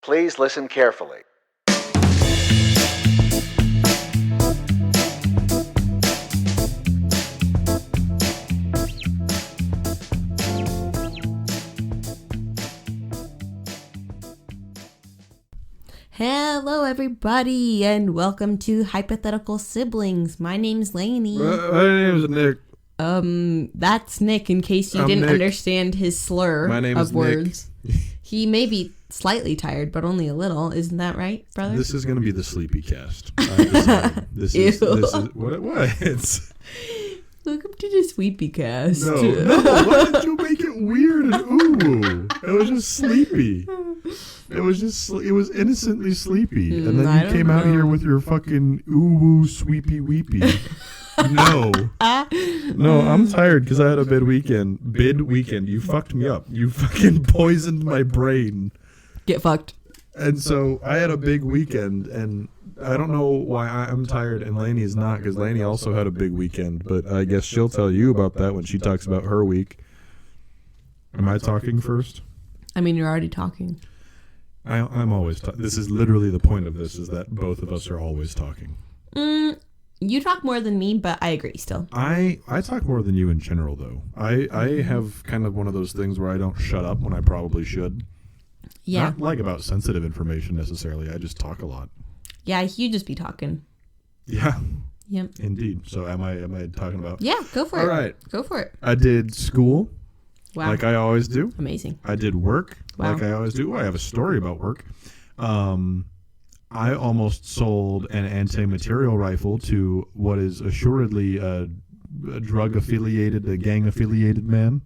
Please listen carefully. Hello, everybody, and welcome to Hypothetical Siblings. My name's Lainie. My name's Nick. That's Nick, in case you I'm didn't Nick. understand his slur My name of is Nick. words. He may be slightly tired, but only a little. Isn't that right, brother? This is going to be the sleepy cast. I decided. This is what? It's Welcome to the Sweepy Cast. no. Why did you make it weird and ooh? It was just sleepy. It was innocently sleepy, and then I you don't came out know. here with your fucking ooh sweepy weepy. No, I'm tired because I had a bid weekend. You fucked me up. You fucking poisoned my brain. Get fucked. And so I had a big weekend, and I don't know why I'm tired and Lainie is not, because Lainie also had a big weekend, but I guess she'll tell you about that when she talks about her week. Am I talking first? I mean, you're already talking. I'm always talking. This is literally the point of this, is that both of us are always talking. You talk more than me, but I agree still. I talk more than you in general, though. I have kind of one of those things where I don't shut up when I probably should. Yeah. Not like about sensitive information necessarily. I just talk a lot. Yeah, you just be talking. Yeah. Yep. Indeed. So am I talking about? Yeah, go for it. All right. Go for it. I did school, Wow. like I always do. Amazing. I did work, Wow. like I always do. I have a story about work. I almost sold an anti-material rifle to what is assuredly a gang-affiliated man.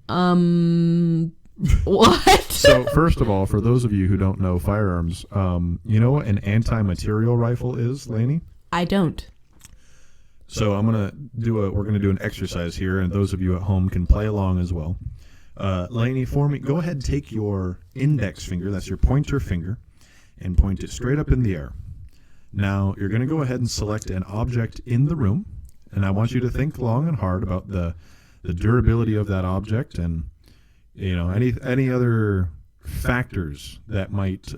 What? So, first of all, for those of you who don't know firearms, you know what an anti-material rifle is, Lainie? I don't. So we're gonna do an exercise here, and those of you at home can play along as well. Lainie, for me, go ahead and take your index finger, that's your pointer finger, and point it straight up in the air. Now, you're gonna go ahead and select an object in the room, and I want you to think long and hard about the durability of that object, and any other factors that might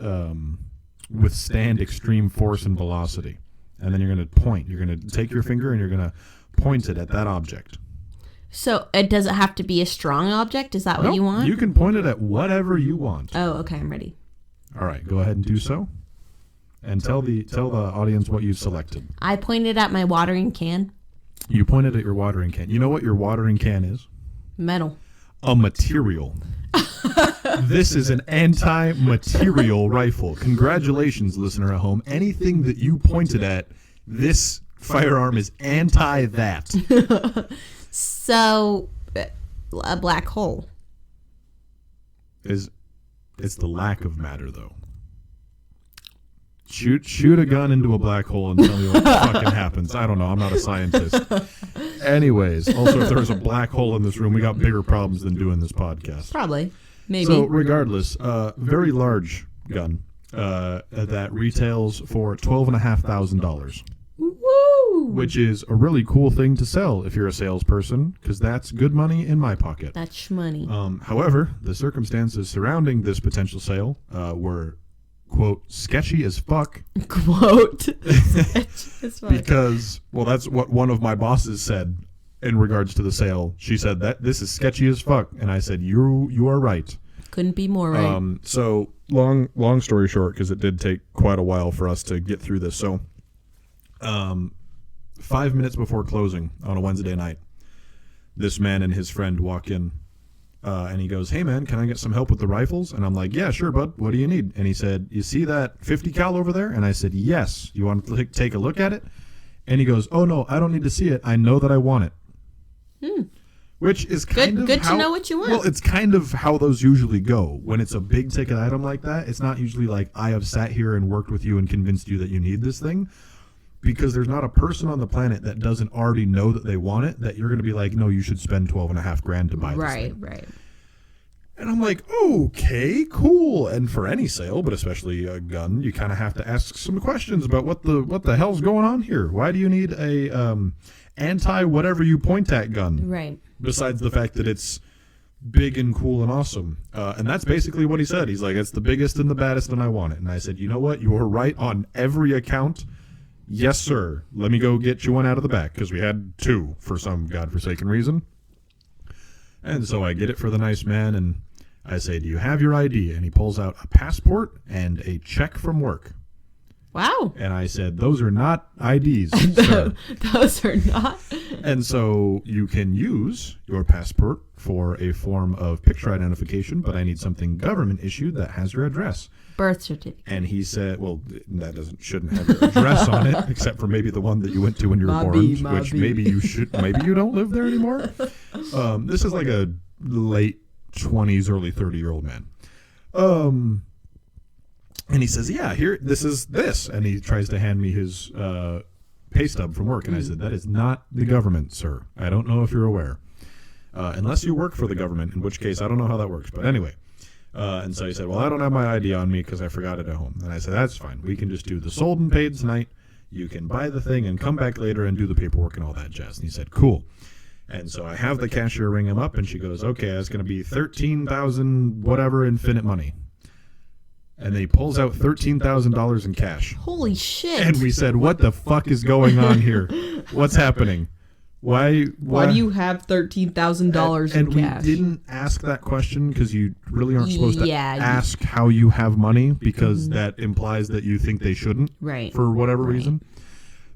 withstand extreme force and velocity. And then you're going to point. You're going to take your finger and you're going to point it at that object. So it doesn't have to be a strong object? Is that what you want? You can point it at whatever you want. Oh, okay. I'm ready. All right, go ahead and do so. And tell the audience what you've selected. I pointed at my watering can. You pointed at your watering can. You know what your watering can is? Metal. A material. This is an anti-material rifle. Congratulations, listener at home. Anything that you pointed at, this firearm is anti-that. So, a black hole. It's the lack of matter, though. Shoot a gun into a black hole and tell me what fucking happens. I don't know. I'm not a scientist. Anyways, also, if there was a black hole in this room, we got bigger problems than doing this podcast. Probably. Maybe. So, regardless, very large gun that retails for $12,500. Woo! Which is a really cool thing to sell if you're a salesperson, because that's good money in my pocket. That's shmoney. However, the circumstances surrounding this potential sale were, quote, sketchy as fuck. Quote. Sketchy as fuck. Because, well, that's what one of my bosses said in regards to the sale. She said that this is sketchy as fuck. And I said, you are right. Couldn't be more right. So, long story short, because it did take quite a while for us to get through this. So, 5 minutes before closing on a Wednesday night, this man and his friend walk in, and he goes, "Hey man, can I get some help with the rifles?" And I'm like, "Yeah, sure, bud. What do you need?" And he said, "You see that 50 cal over there?" And I said, "Yes. You want to take a look at it?" And he goes, "Oh no, I don't need to see it. I know that I want it." Which is kind of good how, to know what you want. Well, it's kind of how those usually go. When it's a big ticket item like that, it's not usually like, I have sat here and worked with you and convinced you that you need this thing. Because there's not a person on the planet that doesn't already know that they want it, that you're going to be like, no, you should spend $12,500 to buy this thing. Right. And I'm like, okay, cool. And for any sale, but especially a gun, you kind of have to ask some questions about what the hell's going on here. Why do you need a anti-whatever you point at gun? Right. Besides the fact that it's big and cool and awesome. And that's basically what he said. He's like, it's the biggest and the baddest, and I want it. And I said, you know what? You are right on every account. Yes, sir. Let me go get you one out of the back, because we had two for some godforsaken reason. And so I get it for the nice man, and I say, do you have your ID? And he pulls out a passport and a check from work. Wow. And I said, those are not IDs, sir. Those are not. And so you can use your passport for a form of picture identification, but I need something government issued that has your address. Birth certificate. And he said, well, that shouldn't have your address on it, except for maybe the one that you went to when you were born, which maybe you don't live there anymore. This is like a late 20s, early 30-year-old man. And he says, yeah, here, this is this. And he tries to hand me his pay stub from work. And I said, that is not the government, sir. I don't know if you're aware. Unless you work for the government, in which case I don't know how that works. But anyway. And so he said, well, I don't have my ID on me because I forgot it at home. And I said, that's fine. We can just do the sold and paid tonight. You can buy the thing and come back later and do the paperwork and all that jazz. And he said, cool. And so I have the cashier ring him up, and she goes, okay, that's going to be $13,000 whatever infinite money. And then he pulls out $13,000 in cash. Holy shit. And we said, what the fuck is going on here? What's happening? Why do you have $13,000 in cash? And we didn't ask that question because you really aren't supposed to ask how you have money, because that implies that you think they shouldn't, right? For whatever reason.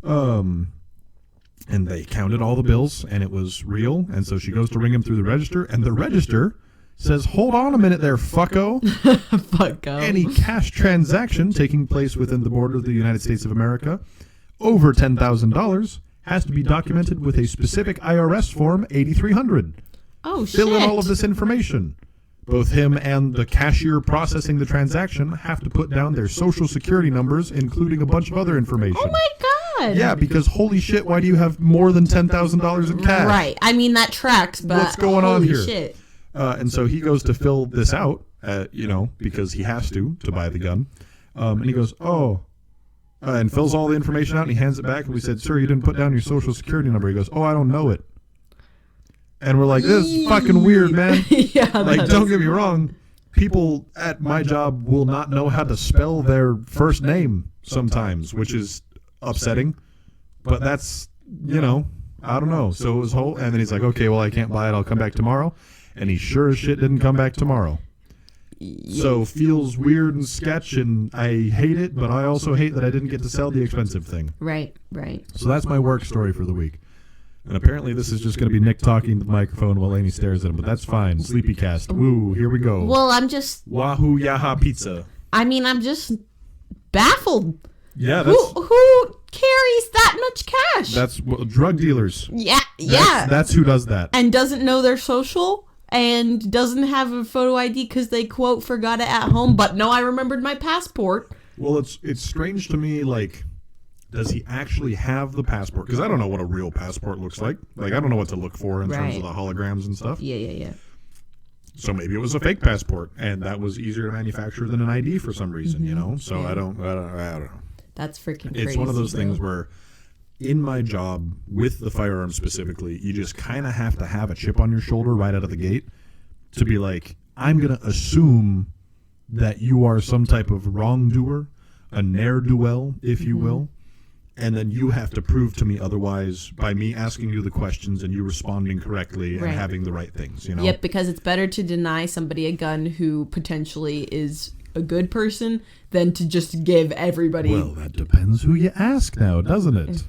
And they counted all the bills, and it was real. And so she goes to ring him through the register, and the register says, hold on a minute there, fucko. Fucko. Any cash transaction taking place within the border of the United States of America over $10,000 has to be documented with a specific IRS form 8300. Oh, shit. Fill in all of this information. Both him and the cashier processing the transaction have to put down their social security numbers, including a bunch of other information. Oh, my God. Yeah, because holy shit, why do you have more than $10,000 in cash? Right. I mean, that tracks, but what's going on here? Shit. And so he goes to fill this out, because he has to buy the gun. And he goes, and fills all the information out, and he hands it back. And we said, sir, you didn't put down your social security number. He goes, I don't know it. And we're like, this is fucking weird, man. Yeah, like, don't get me wrong. People at my job will not know how to spell their first name sometimes, which is upsetting. But that's, I don't know. So it was and then he's like, okay, well, I can't buy it. I'll come back tomorrow. And he sure as shit didn't come back tomorrow. So feels weird and sketch, and I hate it, but I also hate that I didn't get to sell the expensive thing. Right. So that's my work story for the week. And apparently this is just going to be Nick talking to the microphone while Lainie stares at him, but that's fine. Sleepy cast. Woo, here we go. Well, I'm just... Wahoo Yaha Pizza. I mean, I'm just baffled. Yeah, that's... Who carries that much cash? That's drug dealers. Yeah. That's who does that. And doesn't know their social... and doesn't have a photo ID because they, quote, forgot it at home. But no, I remembered my passport. Well, it's strange to me, like, does he actually have the passport? Because I don't know what a real passport looks like. Like, I don't know what to look for in terms of the holograms and stuff. Yeah. So maybe it was a fake passport, and that was easier to manufacture than an ID for some reason, So I don't know. That's freaking crazy. It's one of those things where... in my job, with the firearm specifically, you just kind of have to have a chip on your shoulder right out of the gate to be like, I'm going to assume that you are some type of wrongdoer, a ne'er-do-well, if you will, and then you have to prove to me otherwise by me asking you the questions and you responding correctly and having the right things, Yep, because it's better to deny somebody a gun who potentially is a good person than to just give everybody... Well, that depends who you ask now, doesn't it?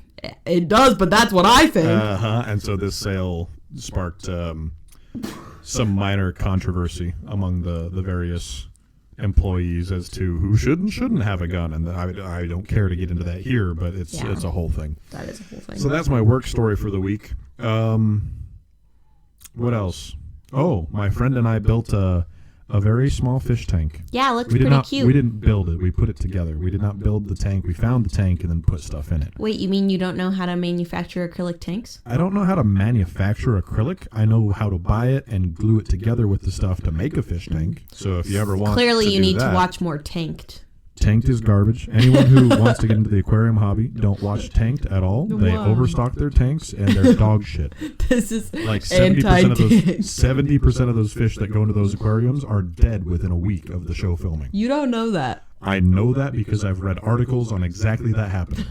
It does, but that's what I think. And so this sale sparked some minor controversy among the various employees as to who should and shouldn't have a gun. And I don't care to get into that here, but it's a whole thing. That is a whole thing. So that's my work story for the week. What else? Oh, my friend and I built a very small fish tank. Yeah, it looks pretty cute. We didn't build it. We put it together. We did not build the tank. We found the tank and then put stuff in it. Wait, you mean you don't know how to manufacture acrylic tanks? I don't know how to manufacture acrylic. I know how to buy it and glue it together with the stuff to make a fish tank. So if you ever want Clearly to you need to watch more Tanked. Tanked is garbage. Anyone who wants to get into the aquarium hobby, don't watch Tanked at all. They Wow. overstock their tanks and they're dog shit. This is Like 70% of those anti-tank. 70% of those fish that go into those aquariums are dead within a week of the show filming. You don't know that. I know that because I've read articles on exactly that happening.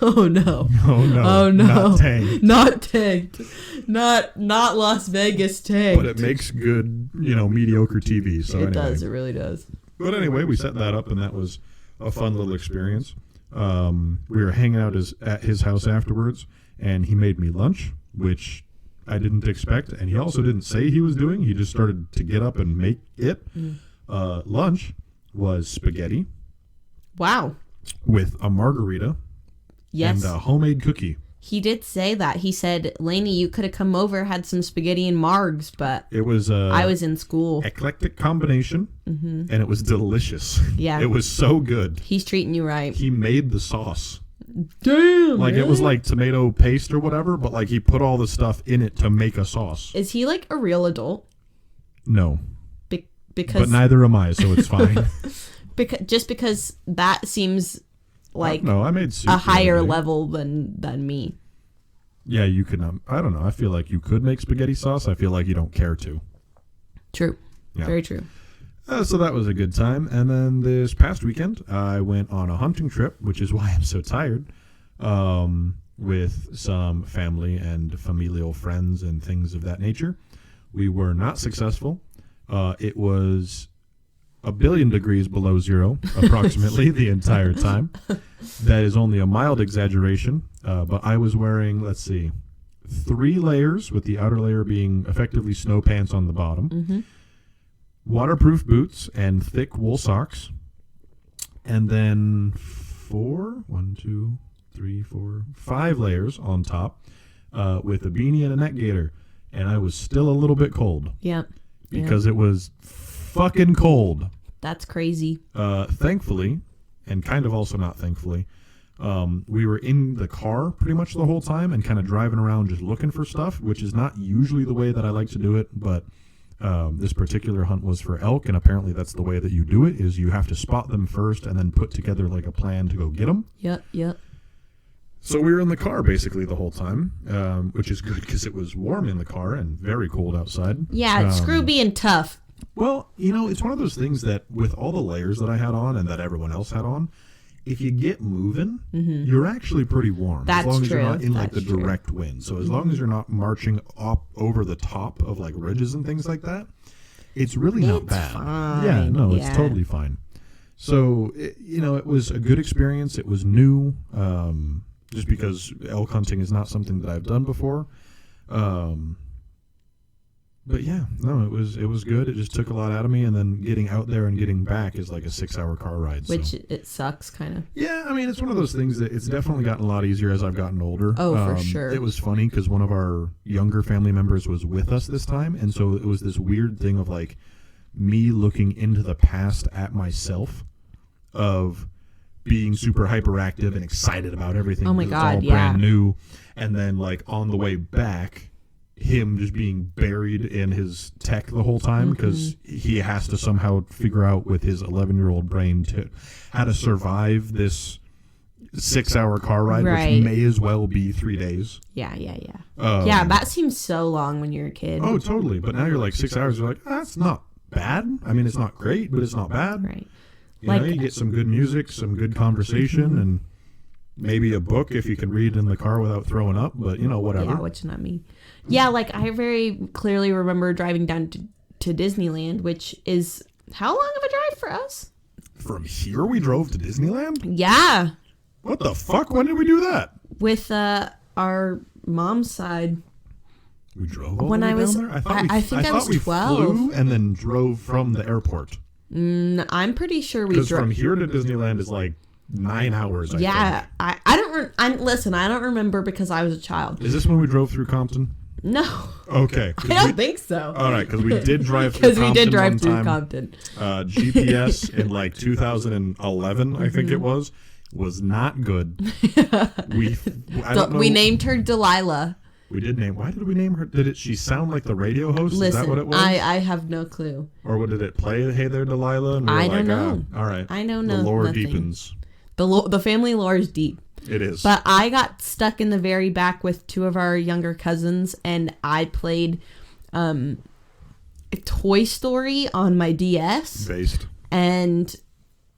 Oh no. Oh no. Oh no. Not tanked. Not tanked. Not Las Vegas tanked. But it makes good, mediocre TV. So It anyway. does. It really does. But anyway, we set that up and that was a fun little experience. We were hanging out at his house afterwards and he made me lunch, which I didn't expect. And he also didn't say he was doing. He just started to get up and make it. Lunch was spaghetti Wow. with a margarita. Yes. And a homemade cookie. He did say that. He said, Lainie, you could have come over, had some spaghetti and margs, but It was I was in school. eclectic combination, and it was delicious. Yeah. It was so good. He's treating you right. He made the sauce. Damn. Like, it was like tomato paste or whatever, but like he put all the stuff in it to make a sauce. Is he like a real adult? No. Because But neither am I, so it's fine. because that seems like No, I made soup a the other higher day. level than me. Yeah, you could. I don't know. I feel like you could make spaghetti sauce. I feel like you don't care to. True. Yeah. Very true. So that was a good time. And then this past weekend, I went on a hunting trip, which is why I'm so tired, with some family and familial friends and things of that nature. We were not successful. It was 1 billion degrees below zero, approximately, the entire time. That is only a mild exaggeration, but I was wearing, 3 layers, with the outer layer being effectively snow pants on the bottom, waterproof boots, and thick wool socks, and then 5 layers on top, with a beanie and a neck gaiter, and I was still a little bit cold. Yep. Because it was fucking cold. That's crazy. Thankfully, and kind of also not thankfully, we were in the car pretty much the whole time and kind of driving around just looking for stuff, which is not usually the way that I like to do it, but this particular hunt was for elk, and apparently that's the way that you do it, is you have to spot them first and then put together like a plan to go get them. Yep. So we were in the car basically the whole time, which is good because it was warm in the car and very cold outside. Yeah, screw being tough. Well, it's one of those things that with all the layers that I had on and that everyone else had on, if you get moving, you're actually pretty warm. That's as long as true. you're not in like That's the direct wind. So as long as you're not marching up over the top of like ridges and things like that, it's really not bad. Fine. Yeah, no, Yeah. it's totally fine. So, it was a good experience. It was new, just because elk hunting is not something that I've done before. But yeah, no, it was good. It just took a lot out of me, and then getting out there and getting back is like a 6-hour car ride. Which so. it sucks, kind of. Yeah, I mean, it's one of those things that it's definitely gotten a lot easier as I've gotten older. Oh, for sure. It was funny because one of our younger family members was with us this time, and so it was this weird thing of like me looking into the past at myself of being super hyperactive and excited about everything. Oh my because God, it's all brand new, and then like on the way back, him just being buried in his tech the whole time because he has to somehow figure out with his 11-year-old brain how to survive this 6-hour car ride, Right. which may as well be 3 days. Yeah. Yeah, that seems so long when you're a kid. Oh, totally. But now you're like 6 hours. You're like, that's not bad. I mean, it's not great, but it's not bad. Right. You get some good music, some good conversation, and maybe a book if you can read in the car without throwing up. But whatever. Yeah, which is not me. Yeah, like I very clearly remember driving down to Disneyland, which is how long of a drive for us? From here, we drove to Disneyland. Yeah, What the fuck? When did we do that? with our mom's side. We drove all When the way I was- down there? I think I was we 12. flew and then drove from the airport. I'm pretty sure we Because drove. from here to Disneyland is like 9 hours, I Yeah, think. I don't. Listen, I don't remember because I was a child. Is this when we drove through Compton? No, Okay. I don't think so. All right, because we did drive through Because Compton we did drive one through time. Compton. GPS in like 2011, I think it was not good. I don't know. We named her Delilah. We did name. Why did we name her? She sound like the radio host? Listen, Is that what it was? I have no clue. Or what did it play? Hey there, Delilah. And we were I don't know. All right. I know The lore nothing. deepens. The family lore is deep. It is. But I got stuck in the very back with two of our younger cousins, and I played Toy Story on my DS. Based. And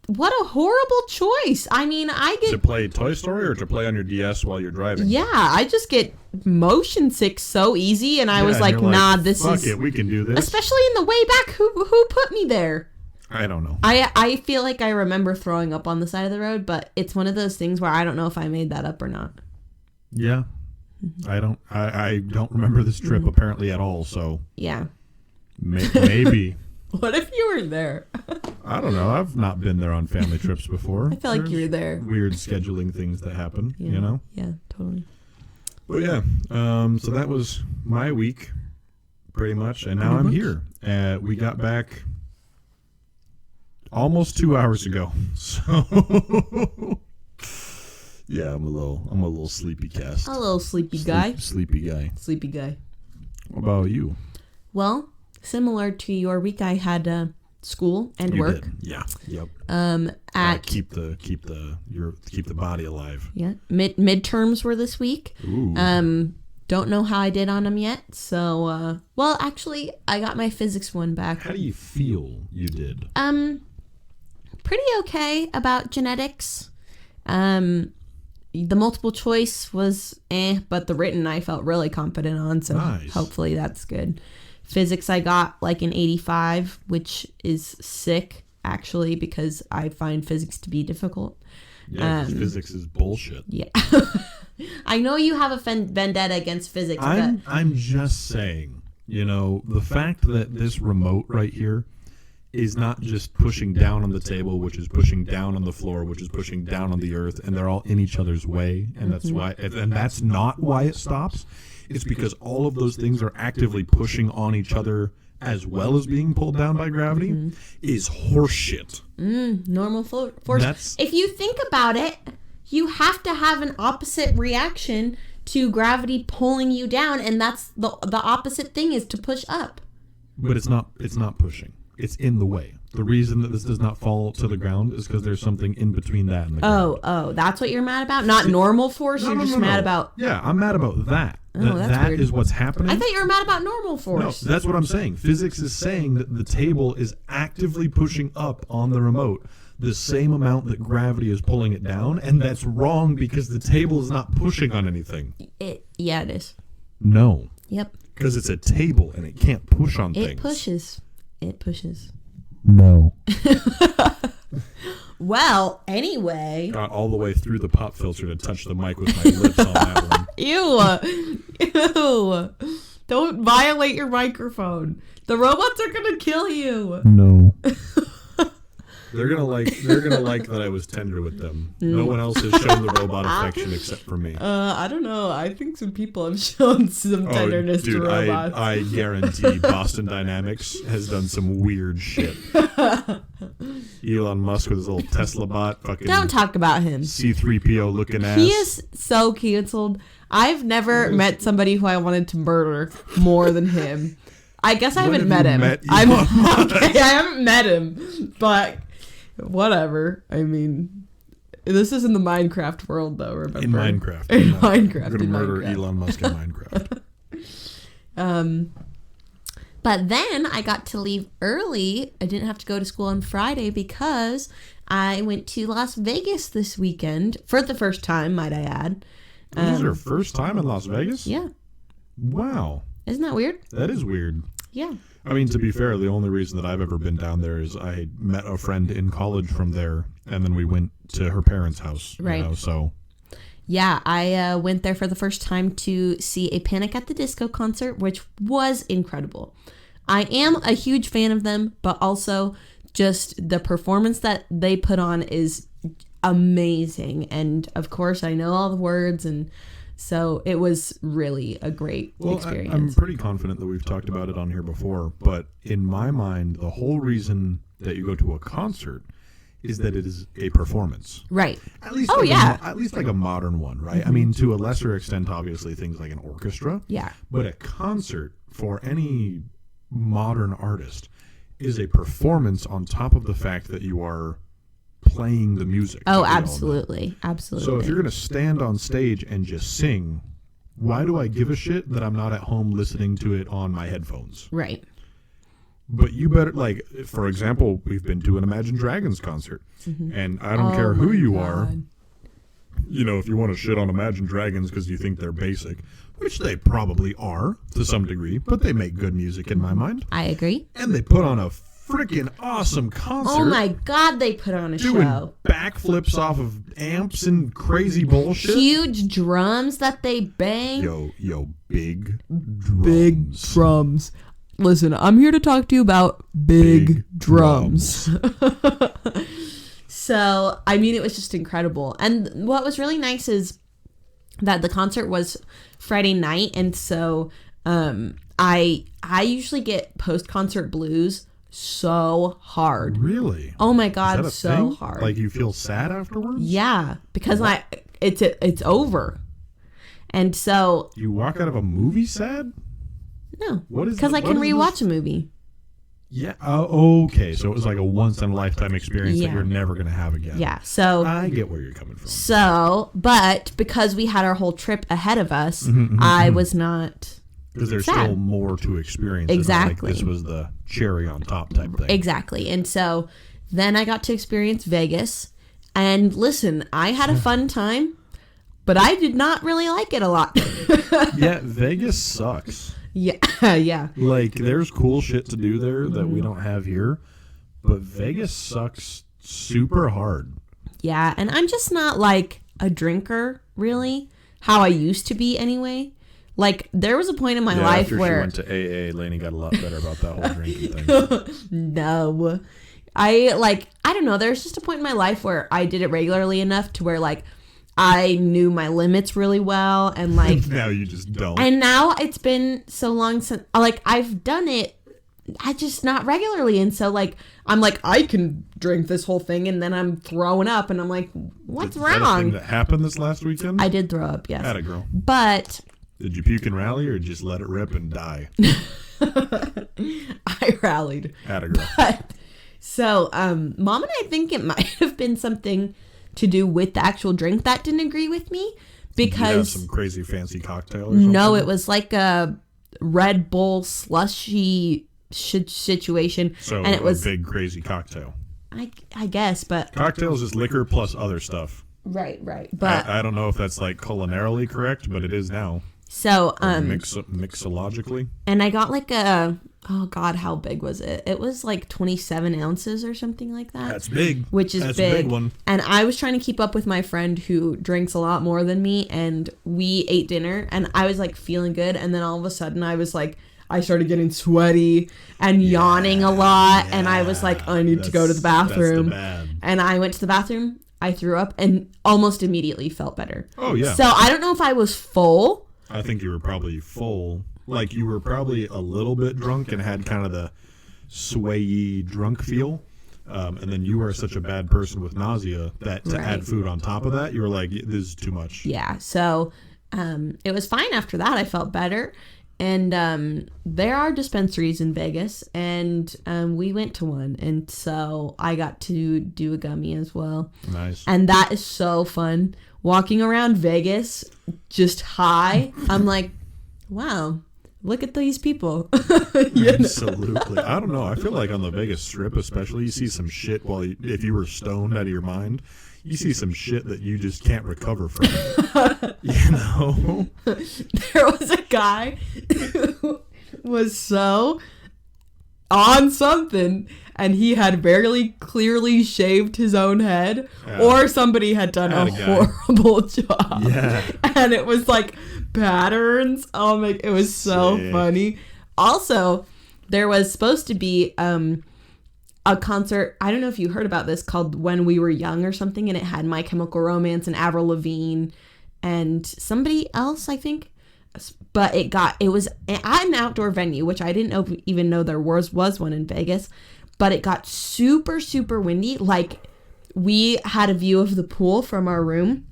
what a horrible choice. I mean, To play Toy Story or to play on your DS while you're driving? Yeah, I just get motion sick so easy, and I was like, nah, this fuck is... it, we can do this. Especially in the way back, who put me there? I don't know. I feel like I remember throwing up on the side of the road, but it's one of those things where I don't know if I made that up or not. Yeah. I don't remember this trip apparently at all, so... Yeah. Maybe. What if you were there? I don't know. I've not been there on family trips before. I feel like you were there. Weird scheduling things that happen, Yeah. you know? Yeah, totally. But yeah, so that was my week, pretty much, and now I'm here. We got back almost 2 hours ago, so yeah, I'm a little sleepy cast. A little sleepy guy. Sleepy guy. Sleepy guy. What about you? Well, similar to your week, I had school and You work. did. Yeah. Yep. At keep the body alive. yeah, midterms were this week. Ooh. Don't know how I did on them yet. So, well, actually, I got my physics one back. How do you feel you did? Pretty okay about genetics. The multiple choice was but the written I felt really confident on, so Nice. Hopefully that's good. Physics I got like an 85, which is sick actually because I find physics to be difficult. Yeah, 'cause physics is bullshit. Yeah. I know you have a vendetta against physics. I'm just saying, the fact that this remote right here is not just pushing down on the table, which is pushing down on the floor, which is pushing down on the earth, and they're all in each other's way, and that's why, and that's not why it stops. It's because all of those things are actively pushing on each other as well as being pulled down by gravity is horseshit. Normal force. If you think about it, you have to have an opposite reaction to gravity pulling you down, and that's the opposite thing is to push up. But it's not pushing. It's in the way. The reason that this does not fall to the ground is because there's something in between that and the ground. Oh, that's what you're mad about? Not normal force? You're just mad about... Yeah, I'm mad about that. That's weird. Is what's happening. I thought you were mad about normal force. No, that's what I'm saying. Physics is saying that the table is actively pushing up on the remote the same amount that gravity is pulling it down, and that's wrong because the table is not pushing on anything. Yeah, it is. No. Yep. Because it's a table and it can't push on things. It pushes. No. Well, anyway. Got all the way through the pop filter to touch the mic with my lips on that one. Ew. Don't violate your microphone. The robots are gonna kill you. No. They're gonna like that I was tender with them. No one else has shown the robot affection except for me. I don't know. I think some people have shown some tenderness to robots. I guarantee Boston Dynamics has done some weird shit. Elon Musk with his little Tesla bot, fucking. Don't talk about him. C-3PO looking ass. He is so canceled. I've never met somebody who I wanted to murder more than him. I guess I haven't met him. I haven't met him, but whatever. I mean, this is in the Minecraft world, though. Remember? In Minecraft. In Minecraft. I'm gonna murder Elon Musk in Minecraft. But then I got to leave early. I didn't have to go to school on Friday because I went to Las Vegas this weekend for the first time, might I add. This is your first time in Las Vegas? Yeah. Wow. Isn't that weird? That is weird. Yeah. I mean, to be fair, the only reason that I've ever been down there is I met a friend in college from there, and then we went to her parents' house. Right. So. Yeah, I went there for the first time to see a Panic at the Disco concert, which was incredible. I am a huge fan of them, but also just the performance that they put on is amazing. And of course, I know all the words, and so it was really a great experience. I'm pretty confident that we've talked about it on here before, but in my mind, the whole reason that you go to a concert is that it is a performance. Right. At least at least like a modern one, right? I mean, to a lesser extent, obviously, things like an orchestra. Yeah. But a concert for any modern artist is a performance on top of the fact that you are playing the music. Oh, absolutely. Absolutely. So if you're going to stand on stage and just sing, why do I give a shit that I'm not at home listening to it on my headphones? Right. But you better, like, for example, we've been to an Imagine Dragons concert, and I don't care who you are. You know, if you want to shit on Imagine Dragons because you think they're basic, which they probably are to some degree, but they make good music in my mind. I agree. And they put on a freaking awesome concert. Oh my God, they put on a doing show. Backflips off of amps and crazy bullshit. Huge drums that they bang. Yo, big drums. Big drums. Listen, I'm here to talk to you about big drums. So, I mean, it was just incredible. And what was really nice is that the concert was Friday night. And so I usually get post-concert blues so hard. Really? Oh my God, Is that a so thing? hard. Like you feel sad afterwards? Yeah, because it's over. And so... You walk out of a movie sad? No, What is because I can rewatch a movie. Yeah. Okay. So it was like a once in a lifetime experience that Yeah. you're never going to have again. Yeah. So I get where you're coming from. So, but because we had our whole trip ahead of us, I was not. Because there's sad. still more to experience. Exactly. Like this was the cherry on top type thing. Exactly. And so then I got to experience Vegas. And listen, I had a fun time, but I did not really like it a lot. Yeah, Vegas sucks. Yeah. Yeah. Like, there's cool shit to do there that we don't have here, but Vegas sucks super hard. Yeah. And I'm just not like a drinker, really, how I used to be anyway. Like, there was a point in my life after where... she went to AA, Lainie got a lot better about that whole drinking thing. No. I don't know. There's just a point in my life where I did it regularly enough to where, like, I knew my limits really well, and like now you just don't. And now it's been so long since like I've done it, I just not regularly, and so like I'm like I can drink this whole thing, and then I'm throwing up, and I'm like, what's Is that a wrong? thing that happened this last weekend? I did throw up, yes. Atta girl. But did you puke and rally, or just let it rip and die? I rallied. Atta girl. But so Mom and I think it might have been something to do with the actual drink that didn't agree with me, because some crazy fancy cocktail or something? No, it was like a Red Bull slushy situation. So and it was a big crazy cocktail. I guess, but Cocktails is liquor plus other stuff. right. But I don't know if that's like culinarily correct, but it is now. So mixologically. And I got like oh God, how big was it? It was like 27 ounces or something like that. That's big. Which is That's big. a big one. And I was trying to keep up with my friend who drinks a lot more than me, and we ate dinner, and I was like feeling good, and then all of a sudden I was like, I started getting sweaty and yawning a lot, and I was like, I need to go to the bathroom. That's the bad. And I went to the bathroom, I threw up, and almost immediately felt better. Oh, yeah. So I don't know if I was full. I think you were probably full. Like, you were probably a little bit drunk and had kind of the swayy drunk feel. And then you were such a bad person with nausea that to add food on top of that, you were like, this is too much. Yeah. So it was fine after that. I felt better. And there are dispensaries in Vegas, and we went to one. And so I got to do a gummy as well. Nice. And that is so fun. Walking around Vegas, just high. I'm like, wow, look at these people. Absolutely. I don't know. I feel like on the Vegas Strip especially, you see some shit if you were stoned out of your mind, you see some shit that you just can't recover from. You know? There was a guy who was so on something, and he had very clearly shaved his own head, or somebody had done a horrible job. Yeah. And it was like patterns. Oh my, it was so funny. Also, there was supposed to be a concert, I don't know if you heard about this, called When We Were Young or something, and it had My Chemical Romance and Avril Lavigne and somebody else, I think. But it was at an outdoor venue, which I didn't even know there was one in Vegas. But it got super, super windy, like we had a view of the pool from our room,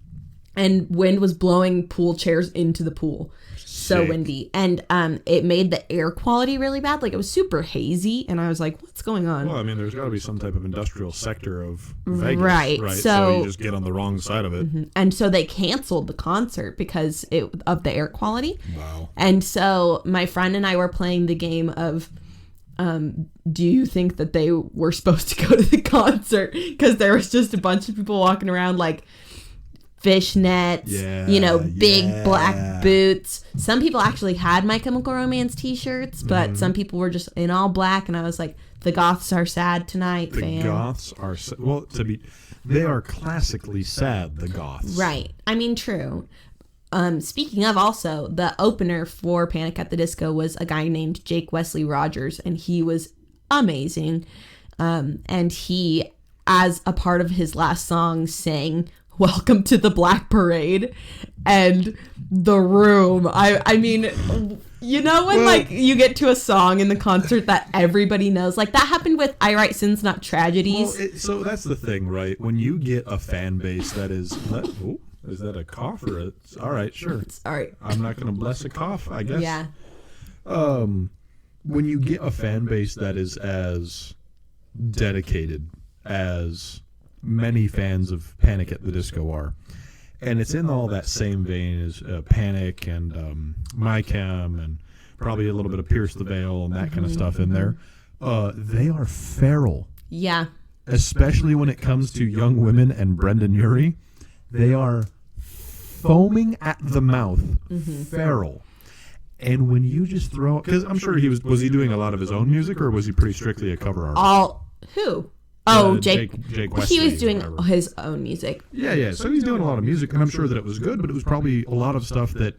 and wind was blowing pool chairs into the pool. So Sick. windy. And it made the air quality really bad. Like, it was super hazy, and I was like, what's going on? Well, I mean, there's got to be some type of industrial sector of Vegas, Right. So you just get on the wrong side of it. And so they canceled the concert because of the air quality. Wow. And so my friend and I were playing the game of, do you think that they were supposed to go to the concert? Because there was just a bunch of people walking around like fishnets, big black boots. Some people actually had My Chemical Romance t-shirts, but some people were just in all black, and I was like, the goths are sad tonight, fam. The goths are they are classically sad, the goths. Right. I mean, true. Speaking of, also, the opener for Panic at the Disco was a guy named Jake Wesley Rogers, and he was amazing. And he, as a part of his last song, sang "Welcome to the Black Parade," and the room. I mean, when like you get to a song in the concert that everybody knows, like that happened with "I Write Sins Not Tragedies." Well, so that's the thing, right? When you get a fan base that is, is that a cough or a? All right, sure. Sorry, I'm not going to bless a cough, I guess. Yeah. When you get a fan base that is as dedicated as many fans of Panic at the Disco are, and it's in all that same vein as Panic and My Chem and probably a little bit of Pierce the Veil and that kind of stuff in there. They are feral. Yeah. Especially when it comes to Young Women and Brendan Urie. They are foaming at the mouth, feral. And when you just throw, because I'm sure was he doing a lot of his own music, or was he pretty strictly a cover artist? Who? Oh, Jake Wesley, he was doing whatever. his own music. Yeah. So he's doing a lot of music, and I'm sure that it was good, but it was probably a lot of stuff that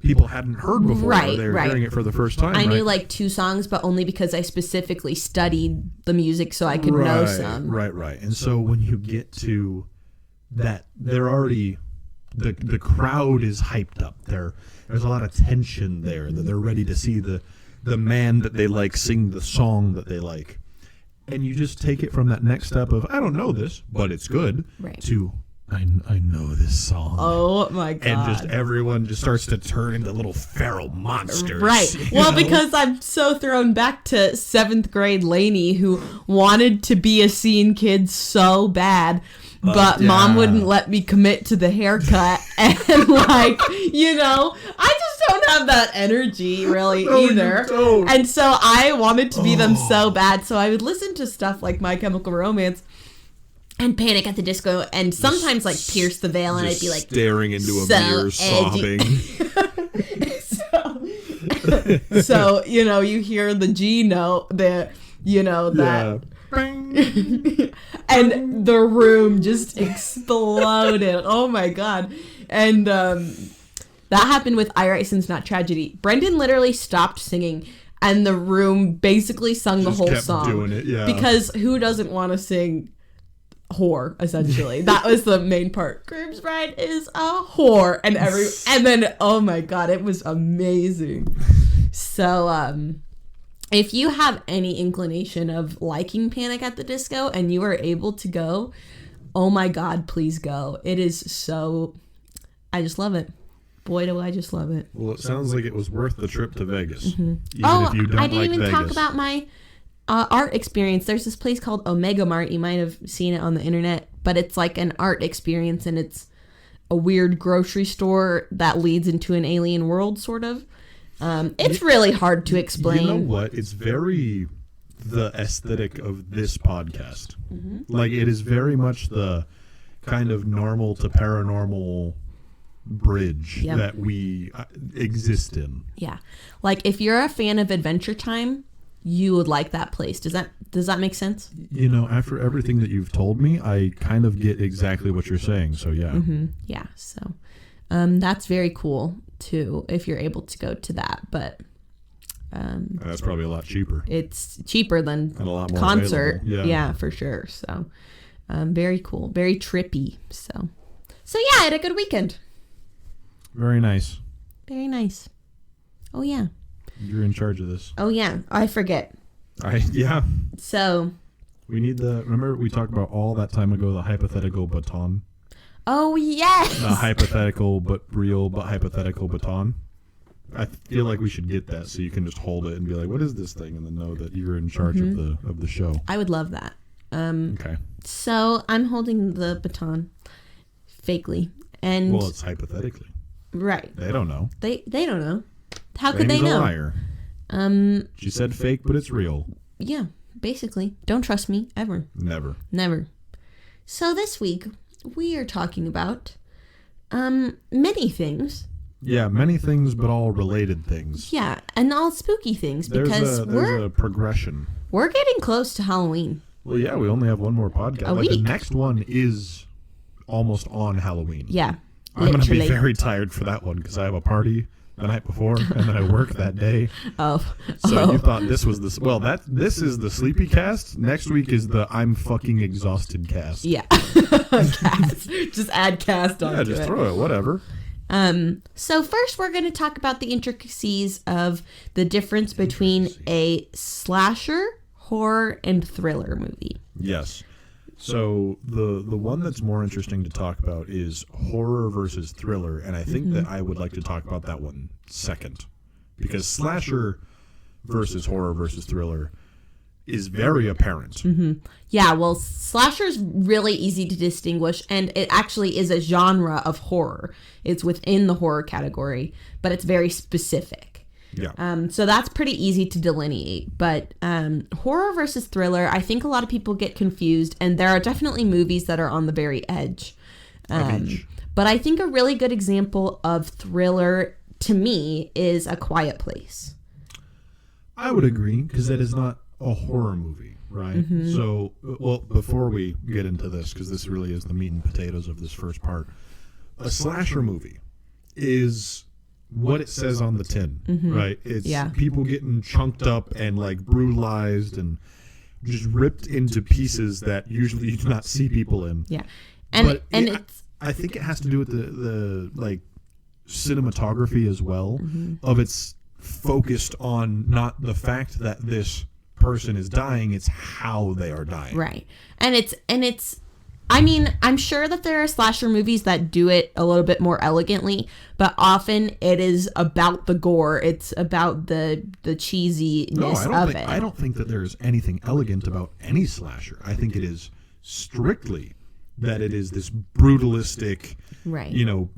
people hadn't heard before. Right, they were hearing it for the first time. I knew like 2 songs, but only because I specifically studied the music so I could know some. Right. And so when you get to that, they're already the crowd is hyped up. There's a lot of tension there. That they're ready to see the man that they like sing the song that they like. And you just take it from that next step of, I don't know this, but it's good, to, I know this song. Oh, my God. And just everyone just starts to turn into little feral monsters. Right. Well, because I'm so thrown back to 7th grade Lainie, who wanted to be a scene kid so bad, but Mom wouldn't let me commit to the haircut. And, like, I just don't have that energy, really, either. You don't. And so I wanted to be them so bad. So I would listen to stuff like My Chemical Romance and Panic at the Disco, and sometimes, like, Pierce the Veil, and I'd be, like, staring into a so mirror, sobbing. So, you hear the G note, that. And the room just exploded. Oh my God. And that happened with I Write Sins Not Tragedy. Brendan literally stopped singing, and the room basically sung the whole song. Doing it, yeah. Because who doesn't want to sing whore, essentially? That was the main part. Groom's Bride is a whore. And then, oh my God, it was amazing. So, if you have any inclination of liking Panic at the Disco and you are able to go, oh my God, please go. It is so, I just love it. Boy, do I just love it. Well, it sounds like it was worth the trip to Vegas. Even Oh, if you don't I didn't like even Vegas. talk about my art experience. There's this place called Omega Mart. You might have seen it on the internet, but it's like an art experience, and it's a weird grocery store that leads into an alien world, sort of. It's really hard to explain. You know what? It's very the aesthetic of this podcast. Like, it is very much the kind of normal to paranormal bridge that we exist in. Yeah. Like, if you're a fan of Adventure Time, you would like that place. Does that make sense? After everything that you've told me, I kind of get exactly what you're saying. So, yeah. Yeah. So, that's very cool too, if you're able to go to that. But that's probably a lot cheaper. It's cheaper than and a lot more concert. available. Yeah, for sure. So, very cool, very trippy. So yeah, I had a good weekend. Very nice. Very nice. Oh yeah. You're in charge of this. Oh yeah. I forget. Yeah. So, We need remember we talked about all that time ago, the hypothetical baton? Oh, yes! The hypothetical but real but hypothetical baton. I feel like we should get that so you can just hold it and be like, what is this thing? And then know that you're in charge of the show. I would love that. Okay. So I'm holding the baton fakely. And well, it's hypothetically. Right. They don't know. They don't know. How could they know? A liar. She said fake, but it's real. Yeah, basically. Don't trust me, ever. Never. So this week, we are talking about many things. Yeah, many things, but all related things. Yeah, and all spooky things, because there's a progression. We're getting close to Halloween. Well, yeah, we only have one more podcast. Week. The next one is almost on Halloween. Yeah, I'm going to be very tired for that one because I have a party the night before, and then I work that day. You thought this was the... Well, this is the sleepy cast. Next week is the I'm fucking exhausted cast. Yeah. Cast. Just add cast onto it. Yeah, just throw it. Whatever. So first we're going to talk about the intricacies of the difference between a slasher, horror, and thriller movie. Yes. So the one that's more interesting to talk about is horror versus thriller, and I think that I would like to talk about that one second, because slasher versus horror versus thriller is very apparent. Mm-hmm. Yeah, well, slasher's really easy to distinguish, and it actually is a genre of horror. It's within the horror category, but it's very specific. Yeah. So that's pretty easy to delineate. But horror versus thriller, I think a lot of people get confused, and there are definitely movies that are on the very edge. But I think a really good example of thriller, to me, is A Quiet Place. I would agree, because it is not a horror movie, right? Mm-hmm. So, well, before we get into this, because this really is the meat and potatoes of this first part, a slasher movie is what it says on the tin, right? It's people getting chunked up and like brutalized and just ripped into pieces that usually you do not see people in. Yeah, I think it has to do with the like cinematography as well. Of it's focused on not the fact that this person is dying, it's how they are dying. Right. And it's I mean, I'm sure that there are slasher movies that do it a little bit more elegantly, but often it is about the gore. It's about the cheesiness of it. I don't think that there's anything elegant about any slasher. I think it is strictly that it is this brutalistic, right?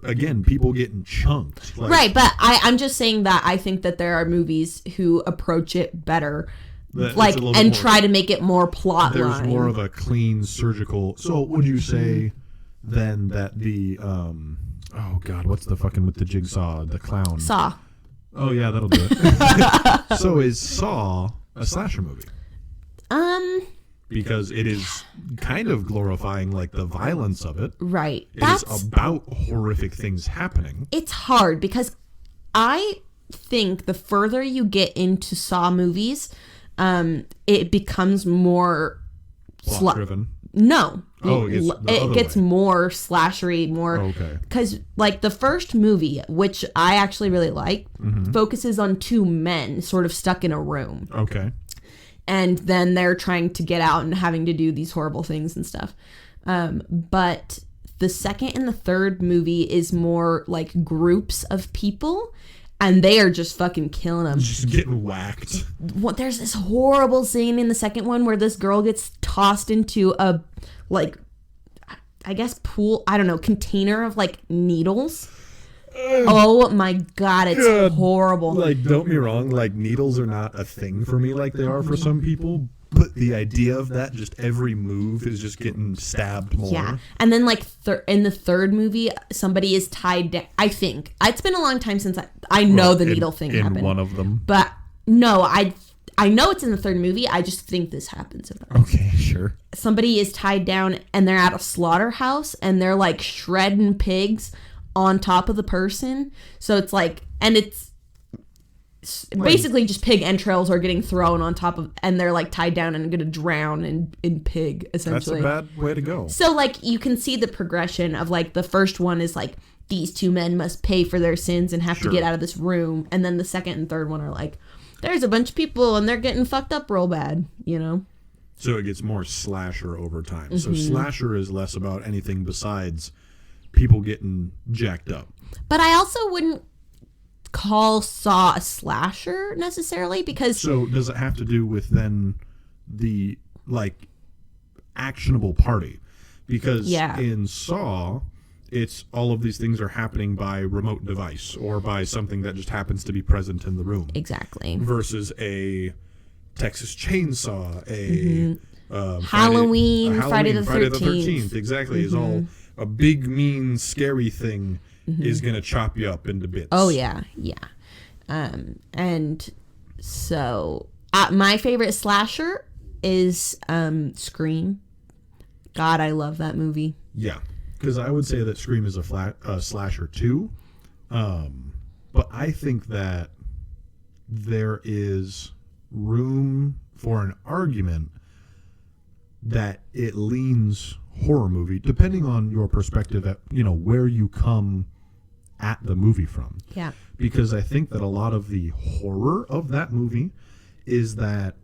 Again, people getting chunked. Right, but I'm just saying that I think that there are movies who approach it better. And try to make it more plot there's line. More of a clean surgical. So would you say then that the oh god, what's the fucking with the jigsaw, the clown? Saw. Oh yeah, that'll do it. So is Saw a slasher movie? Because it is kind of glorifying like the violence of it. Right. It's about horrific things happening. It's hard because I think the further you get into Saw movies, it becomes more plot driven. No. It gets more slashery, more. Okay. Because like the first movie, which I actually really like, focuses on two men sort of stuck in a room. Okay. And then they're trying to get out and having to do these horrible things and stuff. But the second and the third movie is more like groups of people. And they are just fucking killing them. Just getting whacked. There's this horrible scene in the second one where this girl gets tossed into a, like, I guess pool, I don't know, container of, like, needles. Oh, my God, it's horrible. Like, don't get me wrong, like, needles are not a thing for me like they are for some people. But the idea of that, just every move is just getting stabbed more. Yeah. And then, like, in the third movie, somebody is tied down. I think. It's been a long time since I know the needle thing happened. In one of them. But, no, I know it's in the third movie. I just think this happens in that. Okay, sure. Somebody is tied down, and they're at a slaughterhouse, and they're, like, shredding pigs on top of the person. So it's, like, and it's basically just pig entrails are getting thrown on top of, and they're like tied down and going to drown in pig, essentially. That's a bad way to go. So like you can see the progression of like the first one is like these two men must pay for their sins and have to get out of this room, and then the second and third one are like there's a bunch of people and they're getting fucked up real bad, So it gets more slasher over time. So slasher is less about anything besides people getting jacked up. But I also wouldn't call Saw a slasher necessarily, because... So does it have to do with then the, like, actionable party? Because in Saw, it's all of these things are happening by remote device or by something that just happens to be present in the room. Exactly. Versus a Texas Chainsaw, a Halloween, Friday the 13th. Exactly, is all a big, mean, scary thing is going to chop you up into bits. Oh, yeah, yeah. And so my favorite slasher is Scream. God, I love that movie. Yeah, because I would say that Scream is a slasher too. But I think that there is room for an argument that it leans horror movie, depending on your perspective at, where you come at the movie from. Yeah. Because I think that a lot of the horror of that movie is that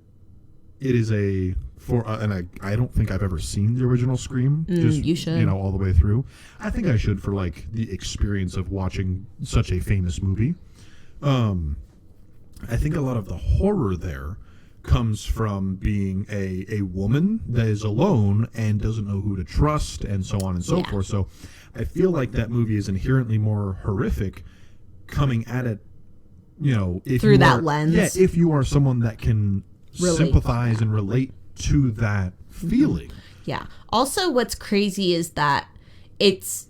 it is and I don't think I've ever seen the original Scream. You should. All the way through. I think I should, for like the experience of watching such a famous movie. I think a lot of the horror there comes from being a woman that is alone and doesn't know who to trust and so on and so forth. So I feel like that movie is inherently more horrific coming at it, through that lens. Yeah, if you are someone that can sympathize and relate to that feeling. Yeah. Also, what's crazy is that it's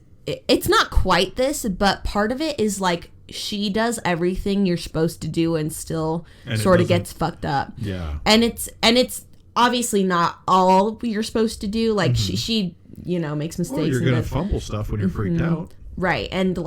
not quite this, but part of it is like she does everything you're supposed to do and still sort of gets fucked up. Yeah. And it's obviously not all you're supposed to do. Like she makes mistakes. Well, you're going to fumble stuff when you're freaked out. Right. And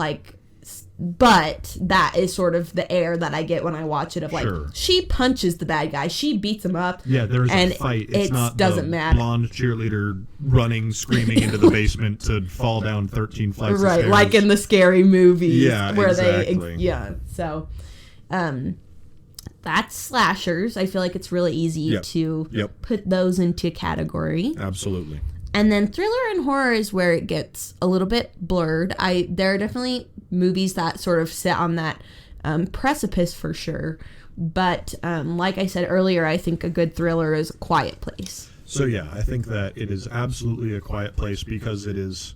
but that is sort of the air that I get when I watch it of like, she punches the bad guy. She beats him up. Yeah, there's a fight. It's not doesn't matter. Blonde cheerleader running, screaming into the basement to fall down 13 flights of stairs. Right, like in the scary movies. Yeah, where exactly. So, that's slashers. I feel like it's really easy to put those into category. Absolutely. And then thriller and horror is where it gets a little bit blurred. There are definitely movies that sort of sit on that precipice for sure. But like I said earlier, I think a good thriller is A Quiet Place. So yeah, I think that it is absolutely A Quiet Place because it is,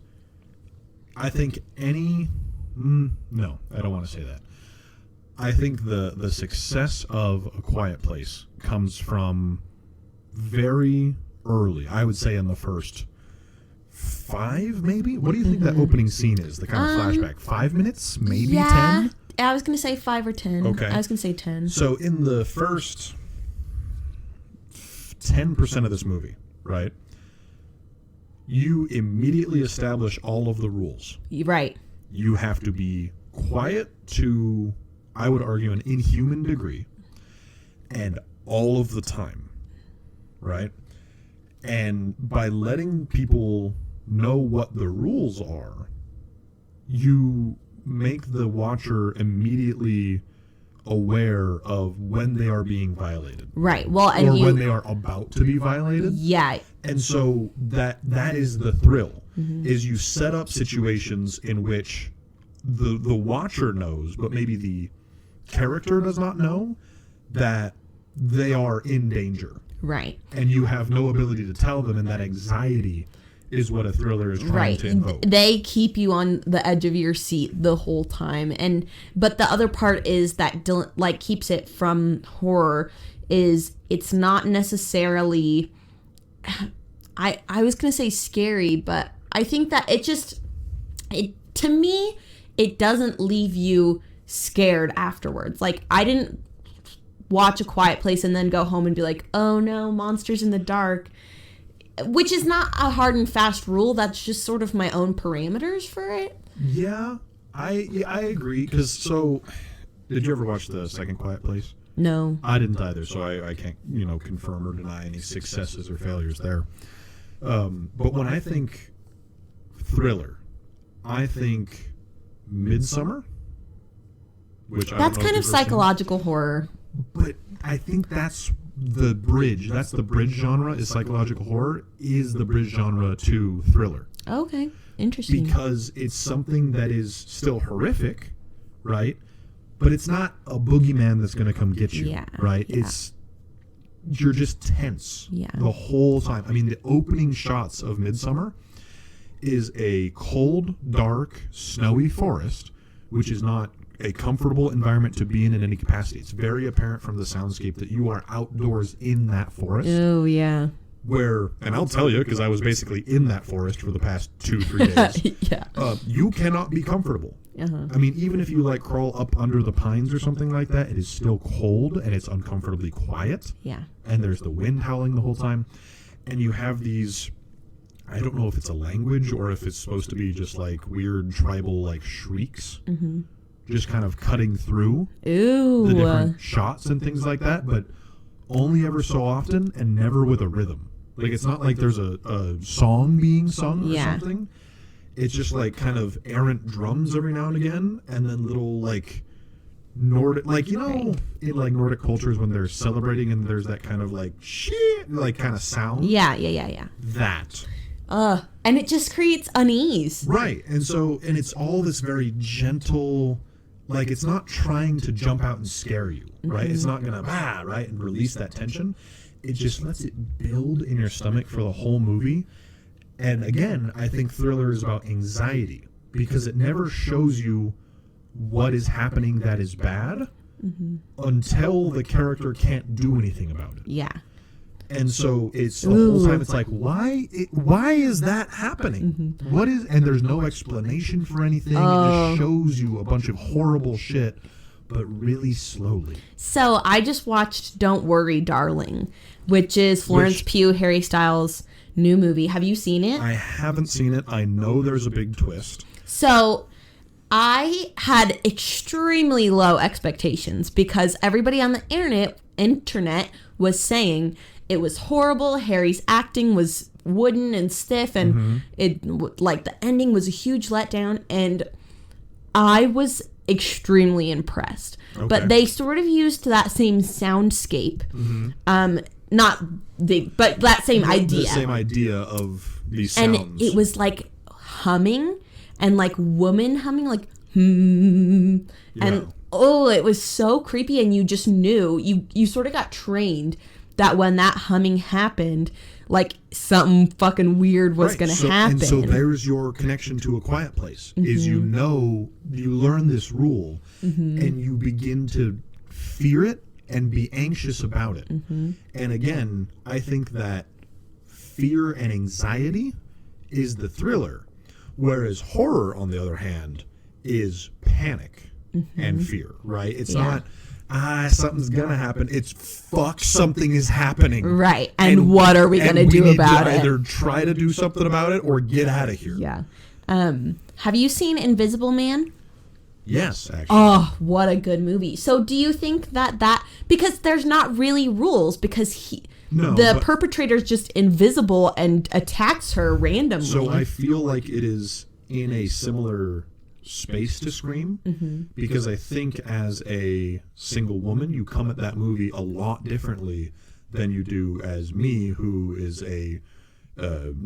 I think no, I don't want to say that. I think the success of A Quiet Place comes from very early. I would say in the first 5, maybe? What do you think that opening scene is? The kind of flashback? 5 minutes? Maybe 10? I was going to say 5 or 10. Okay. I was going to say 10. So in the first 10% of this movie, right, you immediately establish all of the rules. Right. You have to be quiet to, I would argue, an inhuman degree, and all of the time, right? And by letting people know what the rules are, you make the watcher immediately aware of when they are being violated. Right. Well, and or when they are about to be violated. Yeah. And so that is the thrill, is you set up situations in which the watcher knows, but maybe the character does not know that they are in danger. Right. And you have no ability to tell them, and that anxiety is what a thriller is trying to invoke. They keep you on the edge of your seat the whole time. But the other part is that keeps it from horror is it's not necessarily, I was going to say scary, but I think that to me, it doesn't leave you scared afterwards. Like, I didn't watch A Quiet Place and then go home and be like, oh no, monsters in the dark, which is not a hard and fast rule. That's just sort of my own parameters for it. Yeah, I agree. Because did you ever watch the second Quiet Place? No, I didn't either, so I can't confirm or deny any successes or failures there. But when I think thriller, I think Midsummer, which that's kind of psychological horror. But I think that's the bridge. That's the bridge genre. Is psychological horror is the bridge genre to thriller. Okay, interesting. Because it's something that is still horrific, right? But it's not a boogeyman that's going to come get you, right? Yeah. You're just tense the whole time. I mean, the opening shots of Midsummer is a cold, dark, snowy forest, which is not a comfortable environment to be in any capacity. It's very apparent from the soundscape that you are outdoors in that forest. Oh, yeah. And I'll tell you, because I was basically in that forest for the past 2-3 days. You cannot be comfortable. I mean, even if you like crawl up under the pines or something like that, it is still cold and it's uncomfortably quiet. Yeah. And there's the wind howling the whole time. And you have these, I don't know if it's a language or if it's supposed to be just like weird tribal like shrieks. Just kind of cutting through the different shots and things like that, but only ever so often and never with a rhythm. Like, it's not like there's a song being sung or something. It's just like kind of errant drums every now and again, and then little like Nordic, like, you know, in like Nordic cultures when they're celebrating and there's that kind of like shit, like kind of sound. Yeah. That. And it just creates unease. Right. And it's all this very gentle, like, it's not trying to jump out and scare you, right? It's not gonna right, and release that tension. It just lets it build in your stomach for the whole movie. And again, I think thriller is about anxiety because it never shows you what is happening that is bad until the character can't do anything about it. Yeah. And so it's the whole time it's like, why is that happening? What is, and there's no explanation for anything. It just shows you a bunch of horrible shit, but really slowly. So I just watched Don't Worry, Darling, which is Florence Pugh, Harry Styles' new movie. Have you seen it? I haven't seen it. I know there's a big twist. So I had extremely low expectations because everybody on the internet was saying it was horrible. Harry's acting was wooden and stiff, and the ending was a huge letdown. And I was extremely impressed. Okay. But they sort of used that same soundscape, but that same idea. The same idea of these sounds. And it was like humming and like woman humming, like and it was so creepy. And you just knew you sort of got trained that when that humming happened, like something fucking weird was going to happen. And so there's your connection to A Quiet Place, is you learn this rule and you begin to fear it and be anxious about it. And again, I think that fear and anxiety is the thriller, whereas horror, on the other hand, is panic and fear, right? It's not... something's gonna happen. It's something is happening. Right. And what are we gonna do about it? Either try to do something about it or get out of here. Yeah. Have you seen Invisible Man? Yes, actually. Oh, what a good movie. So do you think that because there's not really rules, because the perpetrator's just invisible and attacks her randomly. So I feel like it is in a similar space to Scream, because I think as a single woman you come at that movie a lot differently than you do as me, who is a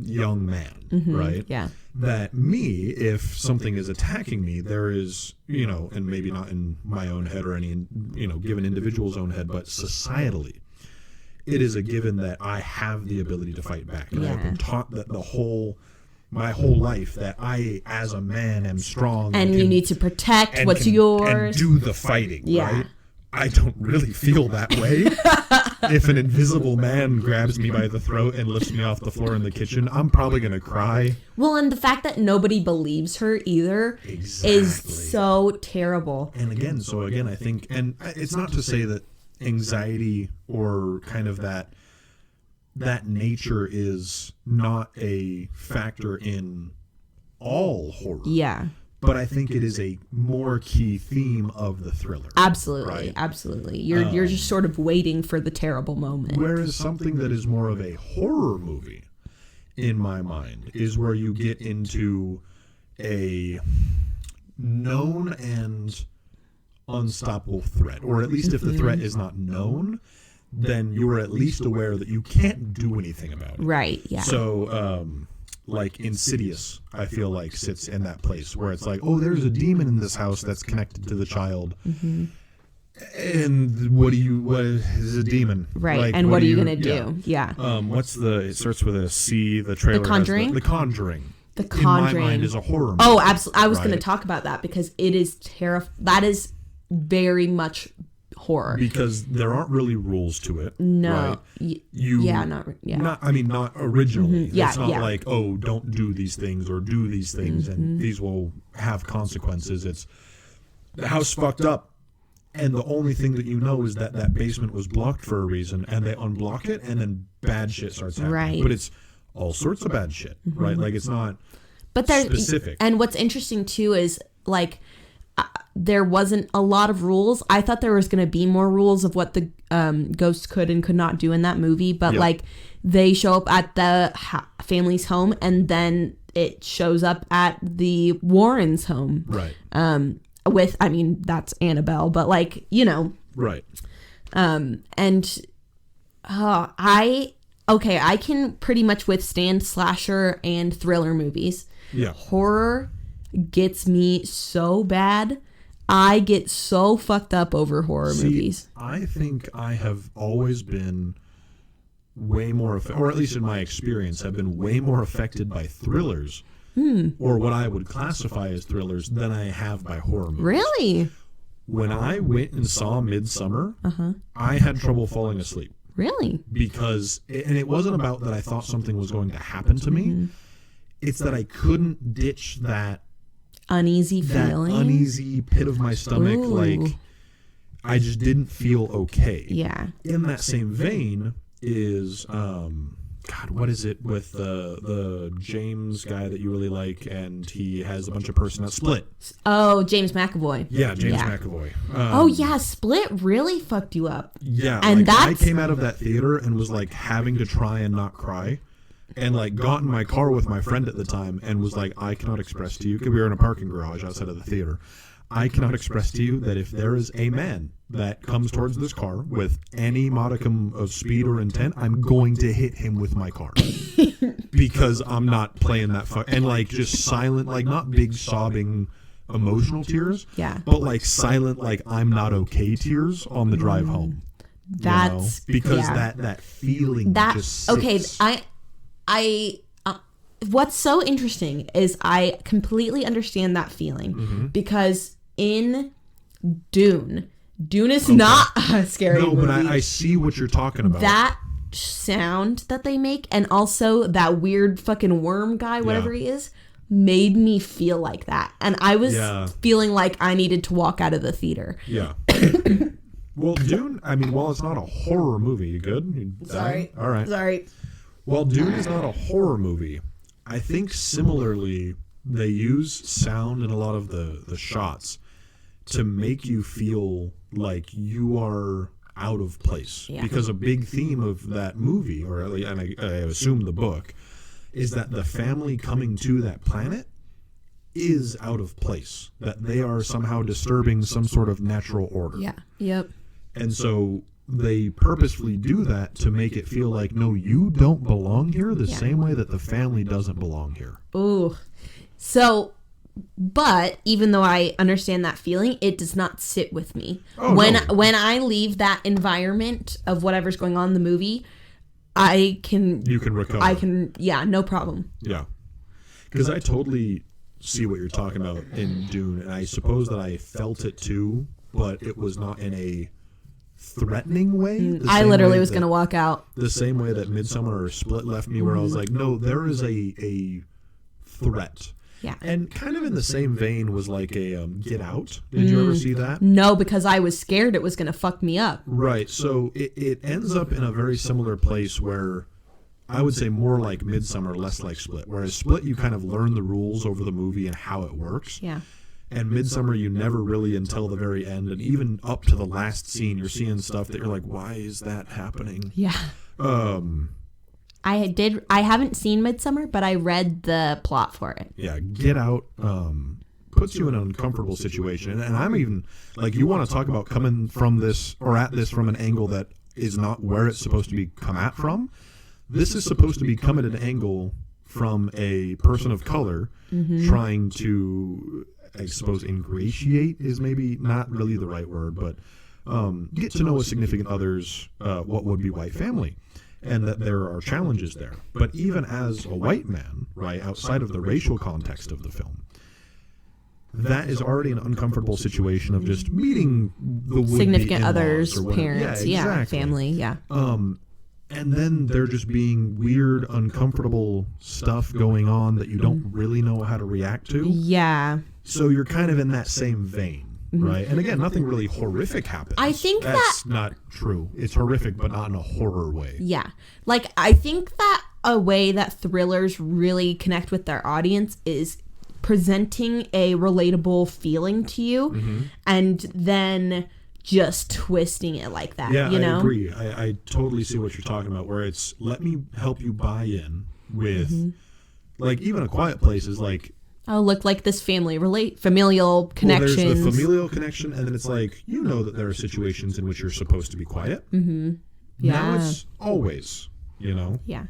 young man, right? Yeah. That me, if something is attacking me, there is, and maybe not in my own head or any, given individual's own head, but societally, it is a given that I have the ability to fight back. And I've been taught that my whole life that I, as a man, am strong. And you need to protect what's yours. And do the fighting, right? I don't really feel that way. If an invisible man grabs me by the throat and lifts me off the floor in the kitchen, I'm probably going to cry. Well, and the fact that nobody believes her either is so terrible. And again, I think, and it's not to say that anxiety or kind of that nature is not a factor in all horror. Yeah. But I think it is a more key theme of the thriller. Absolutely, right? Absolutely. You're just sort of waiting for the terrible moment. Whereas something that is more of a horror movie, in my mind, is where you get into a known and unstoppable threat. Or at least if the threat is not known, then you are at least aware that you can't do anything about it. Right, yeah. So, like Insidious, I feel like sits in that place where it's like, oh, there's a demon in this house that's connected to the child. Mm-hmm. And what is a demon? Right, like, and what are you going to do? Yeah. It starts with a C, the trailer. The Conjuring? The Conjuring. The Conjuring. In my mind is a horror movie. Oh, absolutely. I was going right? to talk about that because it is that is very much horror. Because there aren't really rules to it. No. Right? Not originally. Mm-hmm. Yeah, it's not like, oh, don't do these things or do these things and these will have consequences. It's the house fucked up. And the only thing that you know is that that basement was blocked for a reason, and they unblock it, and then bad shit starts happening. Right. But it's all sorts of bad shit, right? Like, it's not specific. And what's interesting, too, is, like, there wasn't a lot of rules. I thought there was going to be more rules of what the ghosts could and could not do in that movie. But, like, they show up at the family's home, and then it shows up at the Warrens' home. Right. That's Annabelle, but like, right. I can pretty much withstand slasher and thriller movies. Yeah. Horror gets me so bad. I get so fucked up over horror movies. I think I have always been way more, or at least in my experience, have been way more affected by thrillers. Or what I would classify as thrillers than I have by horror movies. Really? When I went and saw Midsummer, I had trouble falling asleep. Really? Because, and it wasn't about that I thought something was going to happen to me. It's that I couldn't ditch that uneasy feeling. That uneasy pit of my stomach. Ooh. Like, I just didn't feel okay. Yeah. In that same vein is... God, what is it with the James guy that you really like, and he has a bunch of personalities? Split. Oh, James McAvoy. Yeah, James McAvoy. Split really fucked you up. Yeah, and I came out of that theater and was like having to try and not cry, and like got in my car with my friend at the time and was like, I cannot express to you, because we were in a parking garage outside of the theater. I cannot express to you that if there is a man that comes towards this car with any modicum of speed or intent, I'm going to hit him with my car. Because I'm not playing that and like just silent, like not big sobbing emotional tears, but like silent, like I'm not okay tears on the drive home. That's because that feeling just sits. Okay, I what's so interesting is I completely understand that feeling because in Dune is not a scary movie. No, but I see what you're talking about. That sound that they make, and also that weird fucking worm guy, whatever he is, made me feel like that. And I was feeling like I needed to walk out of the theater. Yeah. Well, Dune, while it's not a horror movie, you good? Sorry. All right. Sorry. While Dune is not a horror movie, I think similarly they use sound in a lot of the shots to make you feel like you are out of place. Yeah. Because a big theme of that movie, or at least, and I assume the book, is that the family coming to that planet is out of place. That they are somehow disturbing some sort of natural order. Yeah. Yep. And so they purposefully do that to make it feel like, no, you don't belong here the same way that the family doesn't belong here. Ooh. So, but even though I understand that feeling, it does not sit with me. When I leave that environment of whatever's going on in the movie, you can recover. No problem. Yeah. Because I totally see what you're talking about in Dune, and I suppose that I felt it too, but it was not in a threatening way. I literally was going to walk out. The same way that Midsummer or Split left me, where I was like, no, there is a threat. Yeah. And kind of in the same vein was like a Get Out. Did you ever see that? No, because I was scared it was going to fuck me up. Right. So it ends up in a very similar place where I would say more like Midsummer, less like Split. Whereas Split, you kind of learn the rules over the movie and how it works. Yeah. And Midsummer, you never really until the very end. And even up to the last scene, you're seeing stuff that you're like, why is that happening? Yeah. I haven't seen Midsummer, but I read the plot for it. Yeah, Get Out puts you in an uncomfortable situation. And I'm even, like, you want to talk about coming from this, or at this from an angle that is not where it's supposed to be come at from. This is supposed to be come at an angle from a person of color trying to, I suppose, ingratiate is maybe not really the right word, but get to know a significant other's what would be white family, and that there are challenges there. But even as a white man, right, outside of the racial context of the film, that is already an uncomfortable situation of just meeting the would-be significant in-laws others, or parents, family, and then there just being weird, uncomfortable stuff going on that you don't really know how to react to. Yeah. So you're kind of in that same vein, right? And again, nothing really horrific happens. I think that's not true. It's horrific, but not in a horror way. Yeah. Like, I think that a way that thrillers really connect with their audience is presenting a relatable feeling to you and then just twisting it like that. Yeah, you know? I agree. I totally see what you're talking about, where it's let me help you buy in with, like, even A Quiet Place is like, oh, look, like this familial connections. Well, there's the familial connection, and then it's like, you know that there are situations in which you're supposed to be quiet. Yeah. Now it's always, you know? Yeah.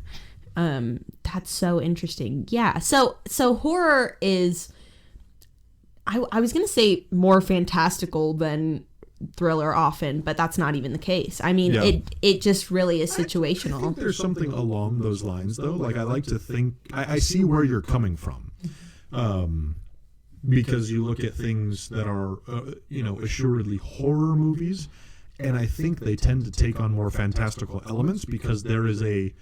That's so interesting. Yeah. So horror is, I was going to say more fantastical than thriller often, but that's not even the case. I mean, it just really is situational. I think there's something along those lines, though. Like, I like to think, I see where you're coming from. Because you look at things that are, assuredly horror movies, and I think they tend to take on more fantastical elements because there is a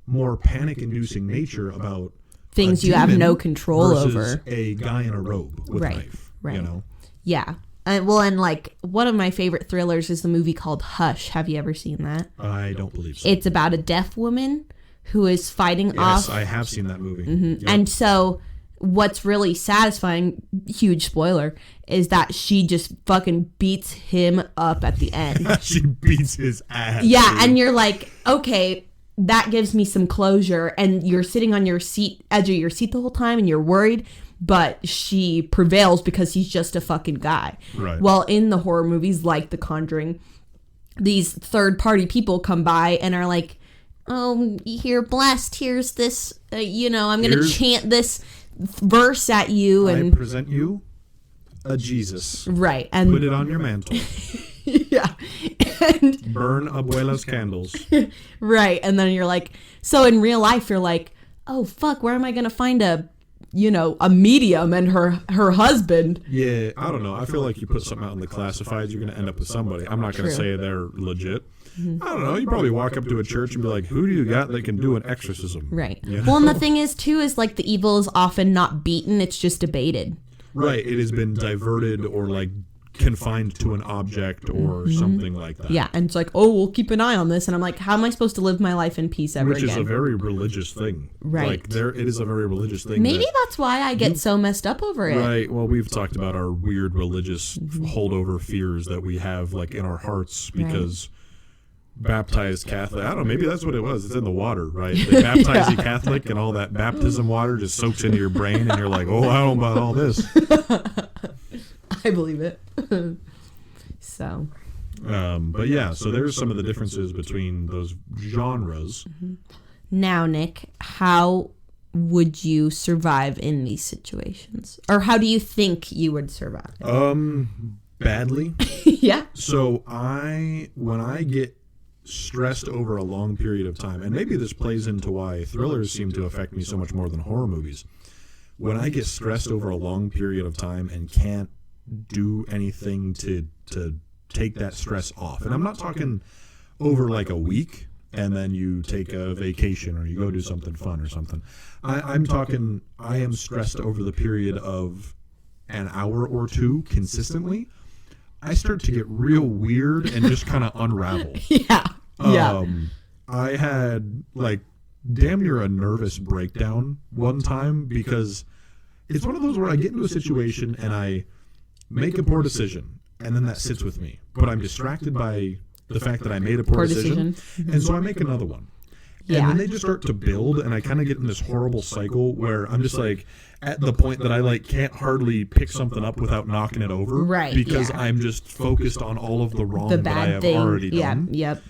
more panic-inducing nature about things you have no control versus over. A guy in a robe with a knife, you know? Yeah. And like, one of my favorite thrillers is the movie called Hush. Have you ever seen that? I don't believe so. It's about a deaf woman who is fighting off. Yes, I have seen that movie. Yep. And so what's really satisfying, huge spoiler, is that she just fucking beats him up at the end. She beats his ass. Yeah, dude. and you're like, okay, that gives me some closure. And you're sitting on your edge of your seat the whole time, and you're worried, but she prevails because he's just a fucking guy. Right. Well, in the horror movies like The Conjuring, these third-party people come by and are like, oh, you're blessed. Here's this, I'm going to chant this verse at you. And I present you a Jesus. Right. And put it on your mantle. Yeah. And burn abuela's candles. Right. And then you're like, so in real life, you're like, oh, fuck, where am I going to find a medium and her husband? Yeah, I don't know. I feel like you put something out in the classifieds, you're going to end up with somebody. I'm not going to say they're legit. I don't know. You probably walk up to a church and be like, who do you got that can do an exorcism? Right. You know? Well, and the thing is, too, is like the evil is often not beaten. It's just debated. Right. It has been diverted or like confined to an object or something like that. Yeah. And it's like, oh, we'll keep an eye on this. And I'm like, how am I supposed to live my life in peace ever again? Which is a very religious thing. Right. Like it is a very religious thing. Maybe that's why I get so messed up over it. Right. Well, we've talked about our weird religious holdover fears that we have like in our hearts because baptized Catholic, I don't know, maybe that's what it was. It's in the water, right? They baptize you Catholic and all that baptism water just soaks into your brain and you're like, oh, I don't know about all this. I believe it. So. But yeah, so there's some of the differences between those genres. Now, Nick, how would you survive in these situations? Or how do you think you would survive? Badly. Yeah. So when I get stressed over a long period of time, and maybe this plays into why thrillers seem to affect me so much more than horror movies. When I get stressed over a long period of time and can't do anything to take that stress off, and I'm not talking over like a week and then you take a vacation or you go do something fun or something. I'm talking I am stressed over the period of an hour or two consistently. I start to get real weird and just kind of unravel. Yeah. I had like damn near a nervous breakdown one time because it's one of those where I get into a situation and I make a poor decision and then that sits with me. But I'm distracted by the fact that I made a poor decision. And so I make another one. And then they just start to build, and I kind of get in this horrible cycle where I'm just like at the point that I like can't hardly pick something up without knocking it over, right? Because I'm just focused on all of the wrong that I have already done. Yep.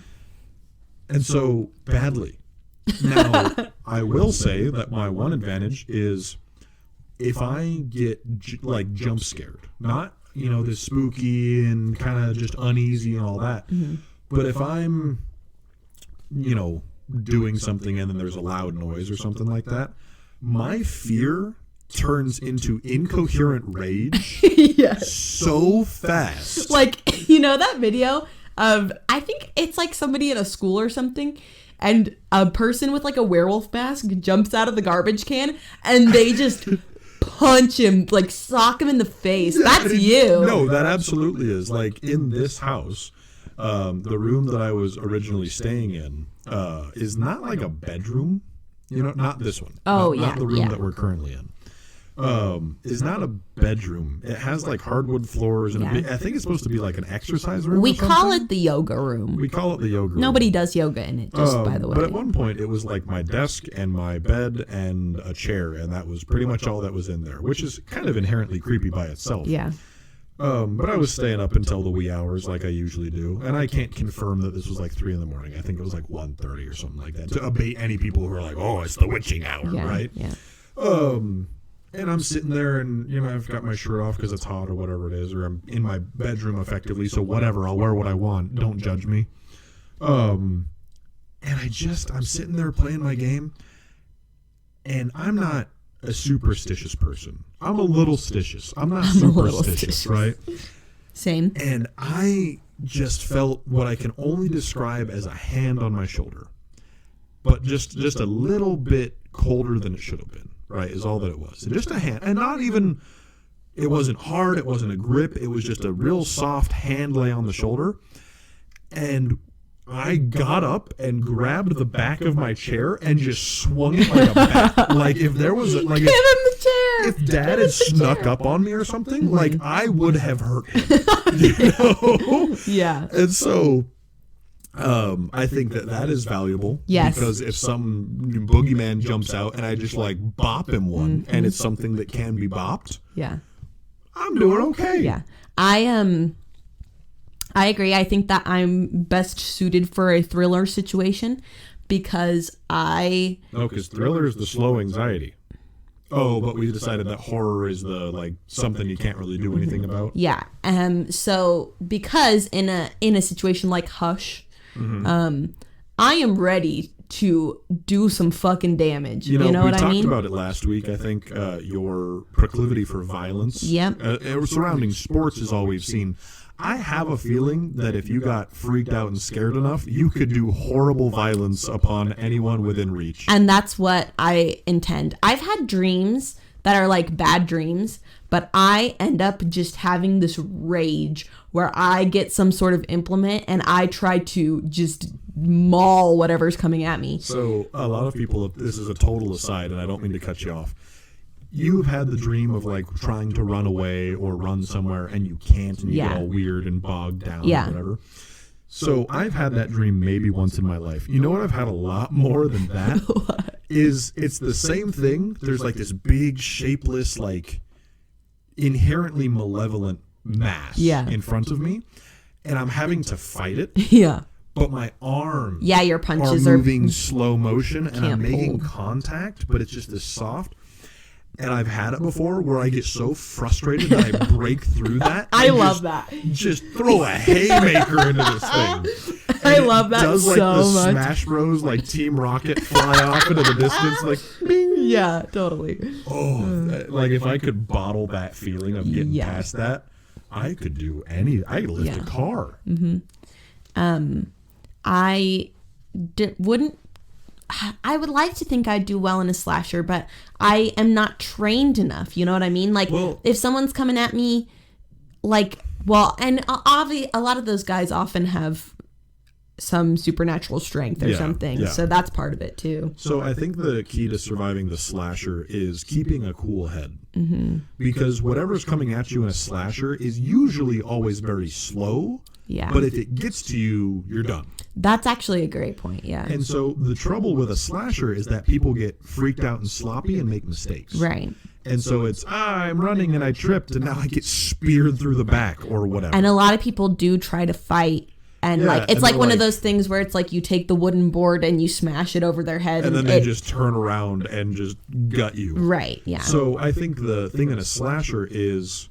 And so badly. Now, I will say that my one advantage is if I get like jump scared, not, this spooky and kind of just uneasy and all that, but if I'm, doing something and then there's a loud noise or something like that, my fear turns into incoherent rage so fast. Like, that video of, I think it's like somebody in a school or something, and a person with like a werewolf mask jumps out of the garbage can and they just punch him, like sock him in the face. That's you. No, that absolutely is. Like in this house, the room that I was originally staying in is not like a bedroom, not this one. Not the room that we're currently in. Is not a bedroom. It has like hardwood floors and I think it's supposed to be like an exercise room. We call it the yoga room. Nobody does yoga in it, just by the way. But at one point it was like my desk and my bed and a chair, and that was pretty much all that was in there, which is kind of inherently creepy by itself. Yeah. But I was staying up until the wee hours like I usually do, and I can't confirm that this was like 3 a.m. I think it was like 1:30 or something like that, to abate any people who are like, oh, it's the witching hour, right? Yeah. And I'm sitting there and, I've got my shirt off because it's hot or whatever it is, or I'm in my bedroom effectively, so whatever, I'll wear what I want. Don't judge me. And I'm sitting there playing my game, and I'm not a superstitious person. I'm a little stitious. I'm not superstitious, right? Same. And I just felt what I can only describe as a hand on my shoulder, but just a little bit colder than it should have been. Right, is all that it was. Just a hand. And not even, it wasn't hard, it wasn't a grip, it was just a real soft hand lay on the shoulder. And I got up and grabbed the back of my chair and just swung it like a bat. Like if there was a, like, give him the chair. If Dad had snuck up on me or something, like I would have hurt him. Yeah. And so I think that is valuable. Yes. Because if some boogeyman jumps out and I just like bop him one, and it's something that can be bopped, I'm doing okay. Yeah. I agree. I think that I'm best suited for a thriller situation because because thriller is the slow anxiety. Oh, but we decided that horror is the like something you can't really do anything about. Yeah. So because in a situation like Hush, I am ready to do some fucking damage. You know what I mean? We talked about it last week. I think your proclivity for violence surrounding sports is all we've seen. I have a feeling that if you got freaked out and scared enough, you could do horrible violence upon anyone within reach. And that's what I intend. I've had dreams that are like bad dreams, but I end up just having this rage where I get some sort of implement and I try to just maul whatever's coming at me. So a lot of people, this is a total aside and I don't mean to cut you off, you've had the dream of like trying to run away or run somewhere and you can't, and you get all weird and bogged down or whatever. So I've had that dream maybe once in my life. You know what I've had a lot more than that? Is it's the same thing. There's like this big, shapeless, like inherently malevolent mass in front of me, and I'm having to fight it. Yeah. But my arms your punches are moving slow motion, and I'm making contact, but it's just this soft. And I've had it before where I get so frustrated that I break through that. I love that. Just throw a haymaker into this thing. I love that so much. Does like the Smash Bros. Like Team Rocket fly off into the distance, like bing. Yeah, totally. Oh, like if I could bottle that feeling of getting past that, I could do I could lift a car. I would like to think I'd do well in a slasher, but I am not trained enough. You know what I mean? Like, if someone's coming at me, and obviously, a lot of those guys often have some supernatural strength or something. Yeah. So that's part of it, too. So I think the key to surviving the slasher is keeping a cool head. Mm-hmm. Because whatever's coming at you in a slasher is usually always very slow. Yeah. But if it gets to you, you're done. That's actually a great point, yeah. And so the trouble with a slasher is that people get freaked out and sloppy and make mistakes. Right. And so it's, I'm running and I tripped and now I get speared through the back or whatever. And a lot of people do try to fight And Yeah, like it's and like they're one of like- those things where it's like you take the wooden board and you smash it over their head, and then they just turn around and just gut you. right, yeah, So I think the thing in a slasher is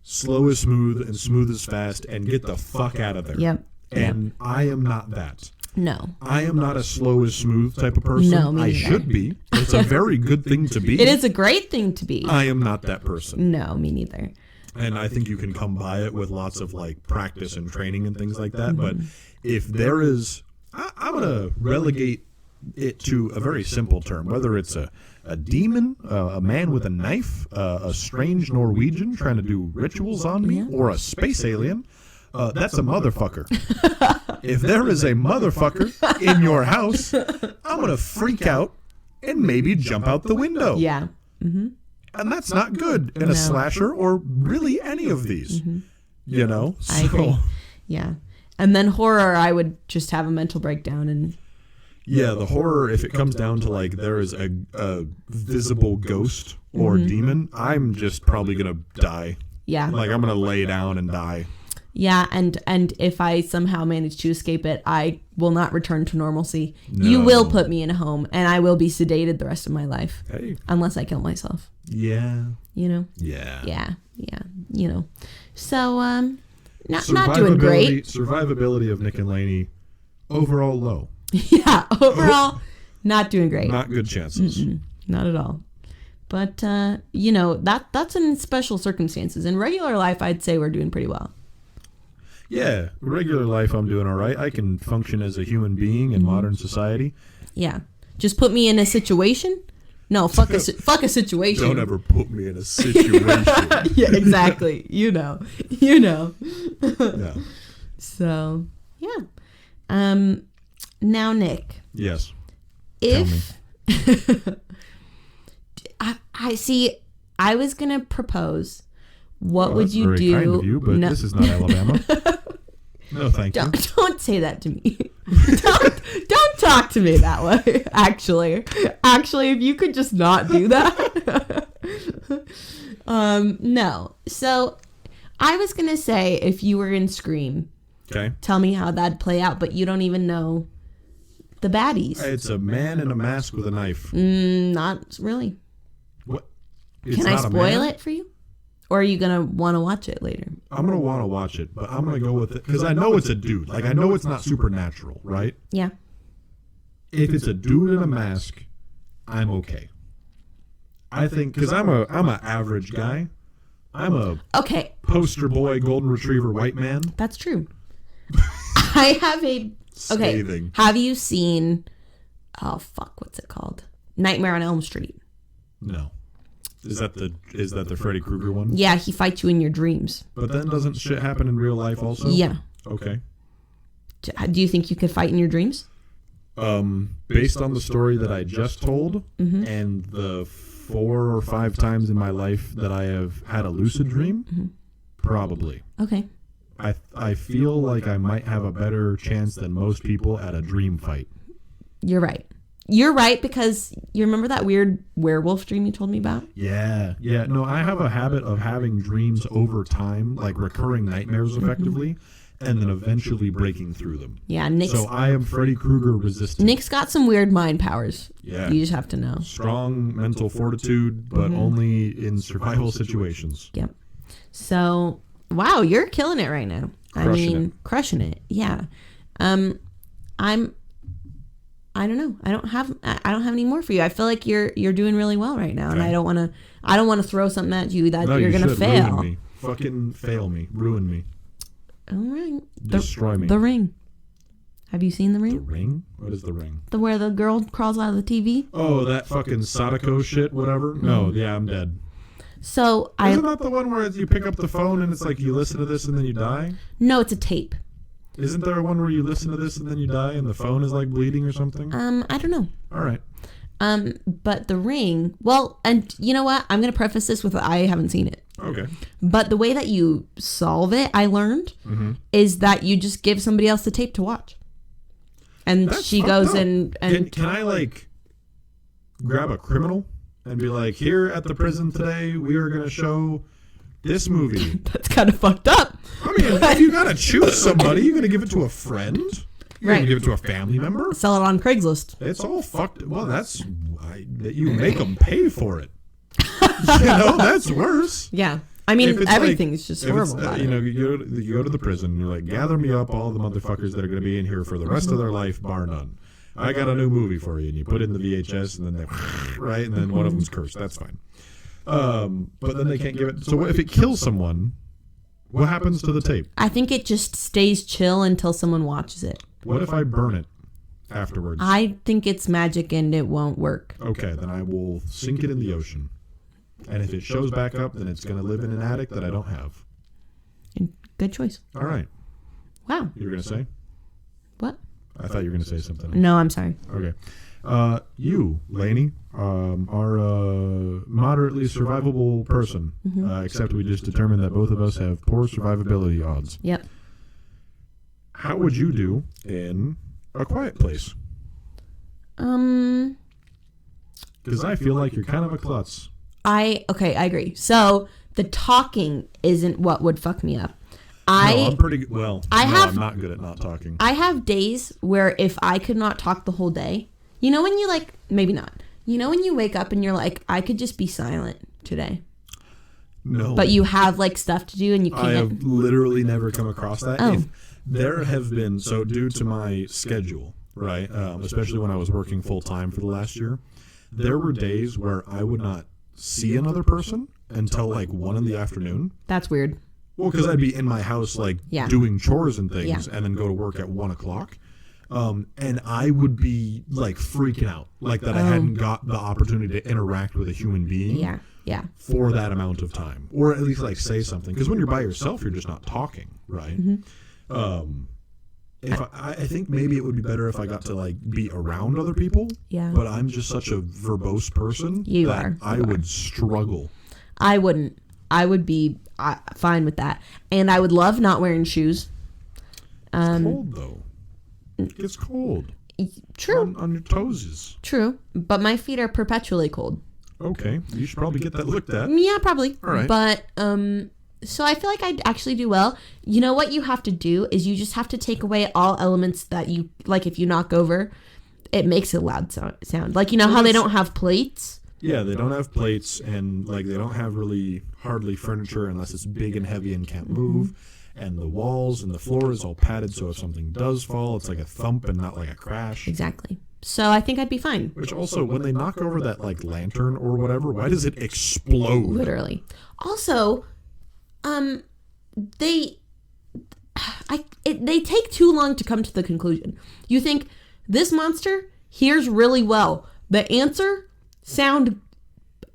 slow is smooth and smooth is fast and get the fuck out of there. yep, And I am not that. no, I am not a slow is smooth type of person. No, me I neither. should be. It's a very good thing to be. it is a great thing to be. I am not that person. No, me neither. And I think you can come by it with lots of like practice and training and things like that. But if there is, I'm going to relegate it to a very simple term, whether it's a demon, a man with a knife, a strange Norwegian trying to do rituals on me, or a space alien. That's a motherfucker. If there is a motherfucker in your house, I'm going to freak out and maybe jump out the window. Yeah. And that's not good in a slasher or really any of these. You know? I agree. Yeah. And then horror, I would just have a mental breakdown and Yeah, the horror, if it comes down to like there is a visible ghost or demon, I'm just probably going to die. yeah. Like I'm going to lay down and die. Yeah, and if I somehow manage to escape it, I will not return to normalcy. You will put me in a home, and I will be sedated the rest of my life. Hey. Unless I kill myself. Yeah. You know? Yeah. Yeah, you know. So, not doing great. Survivability of Nick and Lainie, overall low. Yeah, overall, not doing great. Not good chances. Not at all. But, you know, that's in special circumstances. In regular life, I'd say we're doing pretty well. Yeah, regular life I'm doing all right. I can function as a human being in modern society. Yeah. Just put me in a situation. No, fuck a situation. Don't ever put me in a situation. Yeah, exactly. You know. Yeah. So, yeah. Now, Nick, Yes. if I see, I was gonna propose. What would That's you very do? kind of you, but No. this is not Alabama. No, thank you. Don't say that to me. don't talk to me that way. Actually, if you could just not do that. No. So, I was gonna say if you were in Scream, Okay. tell me how that'd play out, but you don't even know the baddies. It's a man in a mask with a knife. Not really. What? It's Can I not a spoil man? it for you? Or are you going to want to watch it later? I'm going to want to watch it, but I'm going to go with it because I know it's a dude. Like, I know it's not supernatural, right? Yeah. If it's a dude in a mask, I'm okay. I think, because I'm an average guy. I'm a Okay, poster boy, golden retriever, white man. that's true. I have a... Okay, Scathing. have you seen... Oh, fuck, what's it called? Nightmare on Elm Street. No. Is that the Freddy Krueger one? Yeah, he fights you in your dreams. But then doesn't shit happen in real life also? Yeah. Okay. Do you think you could fight in your dreams? Based on the story that I just told and the 4 or 5 times in my life that I have had a lucid dream, probably. Okay. I feel like I might have a better chance than most people at a dream fight. You're right. You're right, because you remember that weird werewolf dream you told me about? Yeah. No, I have a habit of having dreams over time, like recurring nightmares effectively, and then eventually breaking through them. Yeah, Nick's So I am Freddy Krueger resistant. Nick's got some weird mind powers. Yeah. You just have to know. Strong mental fortitude, but only in survival situations. Yep. So, wow, you're killing it right now. Crushing it. Yeah. I don't know. I don't have any more for you. I feel like you're doing really well right now, and I don't want to throw something at you that you're gonna fail. Ruin me. Fucking fail me. Ruin me. All right. Destroy me. The Ring. Have you seen The The Ring? Ring? What is The Ring? Where the girl crawls out of the TV? Oh, that fucking Sadako shit, whatever? No, yeah, I'm dead. So Isn't that the one where you pick up the phone and it's like you listen to this and then you die? No, it's a tape. Isn't there one where you listen to this and then you die and the phone is like bleeding or something? I don't know. All right. But The Ring, well, and you know what? I'm going to preface this with I haven't seen it. Okay. But the way that you solve it, I learned, is that you just give somebody else the tape to watch. And That's she fucked goes up. and Can I like grab a criminal and be like, here at the prison today, we are going to show This movie. That's kind of fucked up. I mean, if you gotta choose somebody, you're gonna give it to a friend. You're Right. gonna give it to a family member. Sell it on Craigslist. It's all fucked. Well, that's that you make them pay for it. That's worse. Yeah. I mean, everything's like, just horrible about it. You go to the prison and you're like, gather me up all the motherfuckers that are going to be in here for the rest of their life, bar none. I got a new movie for you, and you put in the VHS, and then they right, and then one of them's cursed. That's fine. But then they can't give it. So if it kills someone, what happens to the tape? I think it just stays chill until someone watches it. What if I burn it afterwards? I think it's magic and it won't work. Okay, then I will sink it in the ocean. And if it shows back up, then it's going to live in an attic that I don't have. Good choice. All right. Wow. You were going to say? What? I thought you were going to say something. No, I'm sorry. Okay. You, Lainie, are a moderately survivable person, except we just determined that both of us have poor survivability odds. Yep. How would you do in a quiet place? Okay, Because I feel like you're kind of a klutz. I agree. So the talking isn't what would fuck me up. I'm pretty good. Well, I'm not good at not talking. I have days where if I could not talk the whole day, you know when you maybe not. You know when you wake up and you're like, I could just be silent today. No. But you have stuff to do and you can't. I have literally never come across that. Oh. There have been, so due to my schedule, right, especially when I was working full-time for the last year, there were days where I would not see another person until 1 in the afternoon. That's weird. Well, because I'd be in my house doing chores and things, and then go to work at 1 o'clock, and I would be freaking out, that I hadn't got the opportunity to interact with a human being, for that amount of time, or at least say something. Because when you're by yourself, you're just not talking, right? Mm-hmm. If I think maybe it would be better if I got to be around other people. Yeah. But I'm just such a verbose person I would struggle. I wouldn't. I would be fine with that, and I would love not wearing shoes. It's cold though. It's cold. True. On your toesies. True, but my feet are perpetually cold. Okay, you should probably get that looked at. Yeah, probably. All right. But so I feel like I'd actually do well. You know what you have to do is you just have to take away all elements that you if you knock over, it makes a loud sound. How they don't have plates. Yeah, they don't have plates, and they don't have really hardly furniture unless it's big and heavy and can't move. And the walls and the floor is all padded, so if something does fall, it's like a thump and not like a crash. Exactly. So I think I'd be fine. Which also, when they knock over that lantern or whatever, why does it explode? Literally. Also, they take too long to come to the conclusion. You think this monster hears really well. The answer, sound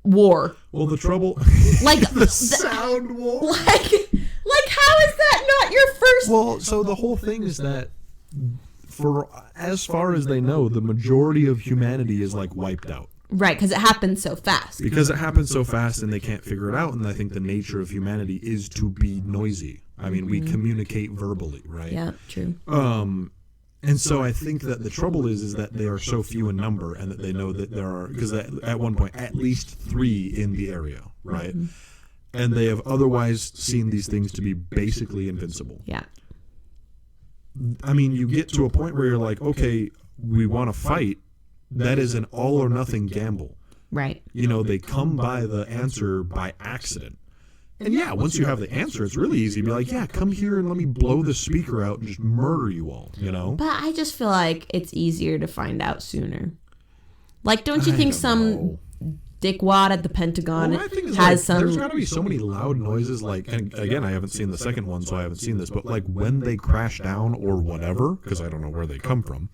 war. Well, the trouble, the sound war. How is that not your first? Well, so the whole thing is that, for as far as they know, the majority of humanity is wiped out. Right, because it happens so fast. Because it happens so fast and they can't figure it out, and I think the nature of humanity is to be noisy. I mean, we communicate verbally, right? Yeah, true. And so I think that the trouble is that they are so few in number, and that they know that there are, because at one point, at least 3 in the area, right? Mm-hmm. And they have otherwise seen these things to be basically invincible. Yeah. I mean, you get to a point where you're like, okay, we want to fight. That is an all or nothing gamble. Right. They come by the answer by accident. And yeah, once you have the answer, it's really easy to be like, yeah, come here and let me blow the speaker out and just murder you all, But I just feel like it's easier to find out sooner. Don't you think some dickwad at the Pentagon has some... There's got to be so many loud noises, and again, I haven't seen the second one, so I haven't seen this, but when they crash down or whatever, because I don't know where they come from,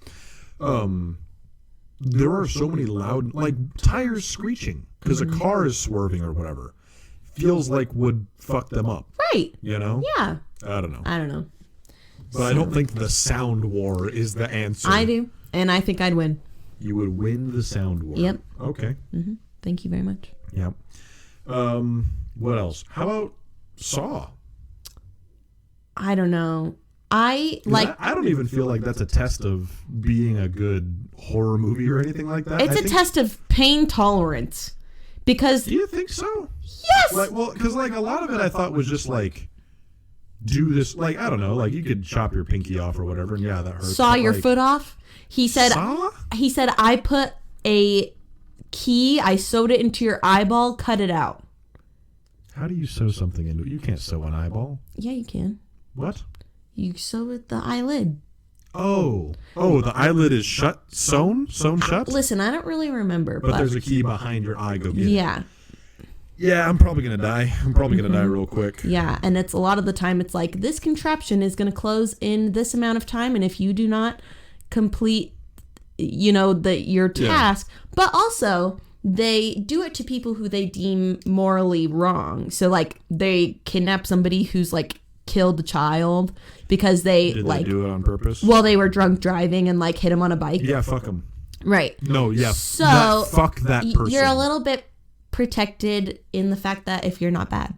there are so many loud, tires screeching because a car is swerving or whatever. Feels like would fuck them up. Right. Yeah. I don't know. But I don't think the sound war is the answer. I do, and I think I'd win. You would win the sound war. Yep. Okay. Mm-hmm. Thank you very much. Yep. What else? How about Saw? I don't know. I don't even feel like that's a test of being a good horror movie or anything like that. It's a test of pain tolerance. Because do you think so? yes. Like, well, because like a lot of it I thought was just like do this, like I don't know, like you could chop your pinky off or whatever, and yeah, that hurts. Saw your foot off. He said. Saw? He said I put a key. I sewed it into your eyeball. Cut it out. How do you sew something into it? You can't sew an eyeball. Yeah, you can. What? You sew it the eyelid. Oh, the eyelid is sewn shut? Listen, I don't really remember. But there's a key behind your eye. Go get it. Yeah. Yeah, I'm probably going to die. I'm probably going to die real quick. Yeah, and it's a lot of the time it's like, this contraption is going to close in this amount of time, and if you do not complete, your task, but also they do it to people who they deem morally wrong. So, like, they kidnap somebody who's, like, killed a child because they Did like they do it on purpose? Well, they were drunk driving and like hit him on a bike. Yeah, fuck them. Right. No, yeah. So fuck that person. You're a little bit protected in the fact that if you're not bad.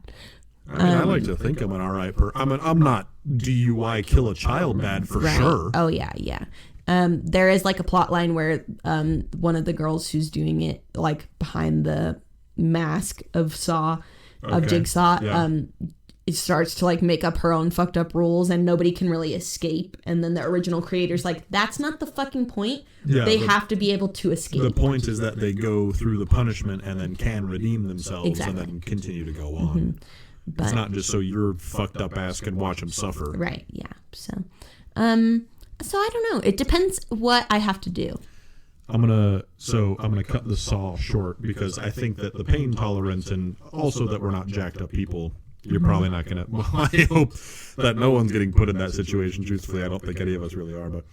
I mean, I like to think I'm an alright person. I'm not DUI kill a child bad for sure. Oh yeah. There is like a plot line where one of the girls who's doing it like behind the mask of Jigsaw, it starts to like make up her own fucked up rules and nobody can really escape. And then the original creator's like, that's not the fucking point. Yeah, they have to be able to escape. The point is that they go through the punishment and then can redeem themselves and then continue to go on. Mm-hmm. But it's not just so your fucked up ass can watch them suffer. Right. Yeah. So I don't know. It depends what I have to do. I'm gonna cut the saw short because I think that the pain tolerance and also that we're not jacked up people. You're probably not gonna. Well, I hope that no one's getting put in that situation. Truthfully, I don't think any of us really are. But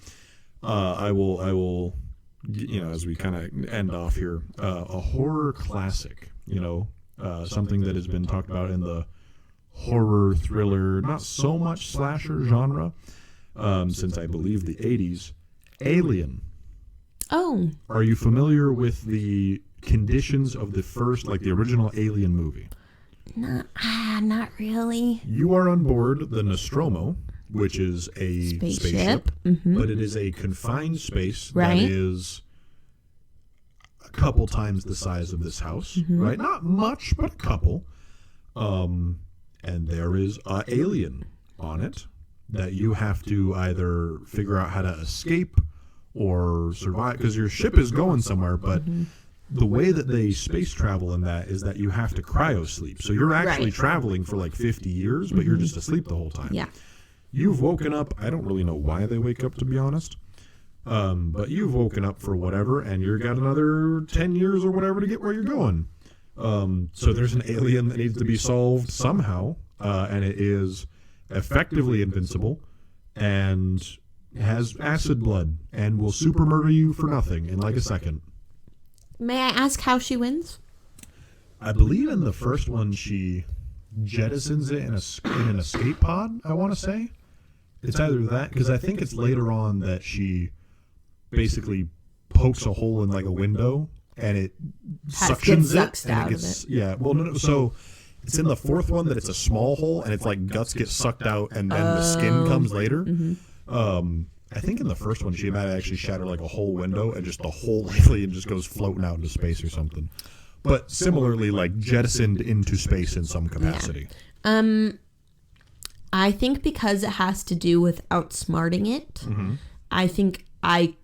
I will. As we kind of end off here, a horror classic. Something that has been talked about in the horror thriller, not so much slasher genre, since I believe the '80s. Alien. Oh. Are you familiar with the conditions of the first, like the original Alien movie? Not really. You are on board the Nostromo, which is a spaceship, but it is a confined space that is a couple times the size of this house, right? Not much, but a couple. And there is an alien on it that you have to either figure out how to escape or survive, because your ship is going somewhere, but the way that they space travel in that is that you have to cryosleep. So you're actually traveling for like 50 years, but you're just asleep the whole time. Yeah. You've woken up. I don't really know why they wake up, to be honest. But you've woken up for whatever, and you've got another 10 years or whatever to get where you're going. So there's an alien that needs to be solved somehow, and it is effectively invincible and has acid blood and will super murder you for nothing in like a second. May I ask how she wins? I believe in the first one she jettisons it in an escape pod, I want to say. It's either that, because I think it's later on that she basically pokes a hole in like a window and it suctions it. And it gets, yeah, well, no, so it's in the fourth one that it's a small hole and it's like guts get sucked out and then the skin comes later. I think in the first one she might actually shatter like a whole window and just the whole alien just goes floating out into space or something. But similarly, like jettisoned into space in some capacity. Yeah. I think because it has to do with outsmarting it, I think I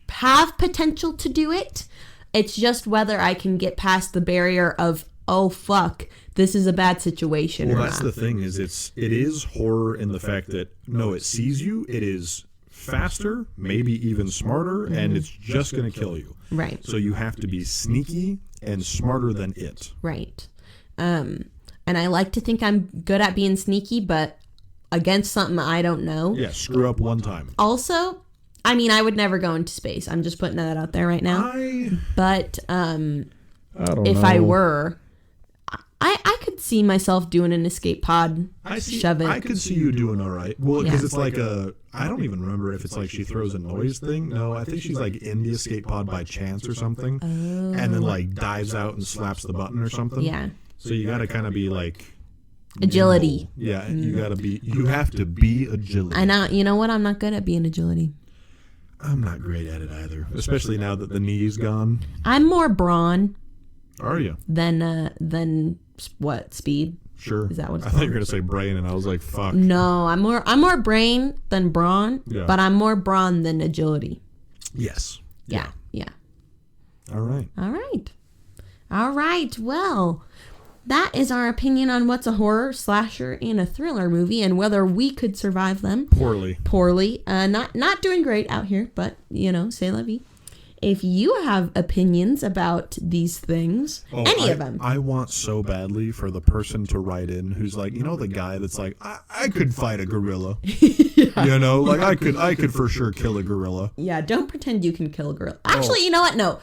have potential to do it. It's just whether I can get past the barrier of, oh fuck, this is a bad situation. Well, that's the thing is it is horror in the fact that no, it sees you, it is faster, maybe even smarter, and it's just going to kill you. Right. So you have to be sneaky and smarter than it. Right. And I like to think I'm good at being sneaky, but against something I don't know. Yeah, screw up one time. Also, I mean, I would never go into space. I'm just putting that out there right now. But I don't if know. I were, I could see myself doing an escape pod. I could see you doing all right. Well, because it's like I don't even remember if it's like she throws a noise thing. No, I think she's like in the escape pod by chance or something. Oh. And then like dives out and slaps the button or something. Yeah. So you got to kind of be like agility. Yeah, you have to be agility. I know. You know what? I'm not good at being agility. I'm not great at it either, especially now that the knee's gone. I'm more brawn. Are you? than what, speed? Sure. Is that what it's I thought you called? were gonna say brain, and I was like, fuck. No, I'm more brain than brawn, Yeah. but I'm more brawn than agility. Yes. Yeah. All right. All right. Well, that is our opinion on what's a horror, slasher, and a thriller movie, and whether we could survive them. Poorly. Not doing great out here, but c'est la vie. If you have opinions about these things, any of them. I want so badly for the person to write in who's like, the guy that's like, I could fight a gorilla. Like I could for sure kill a gorilla. Yeah, don't pretend you can kill a gorilla. Actually, you know what? No.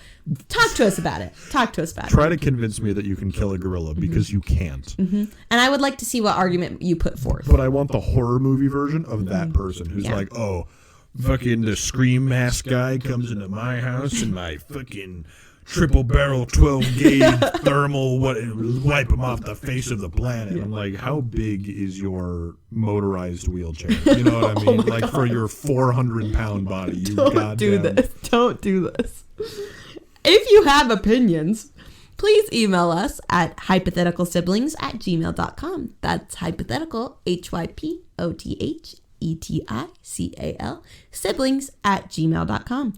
Talk to us about it. Try to convince me that you can kill a gorilla because you can't. Mm-hmm. And I would like to see what argument you put forth. But I want the horror movie version of that person who's like, oh, fucking the Scream Mask guy comes into my house and my fucking triple barrel 12 gauge thermal wipe him off the face of the planet. I'm like, how big is your motorized wheelchair? You know what I mean? Like God. For your 400-pound body. You Don't do this. If you have opinions, please email us at hypotheticalsiblings@gmail.com. That's hypothetical, HYPOTHETICAL, siblings@gmail.com.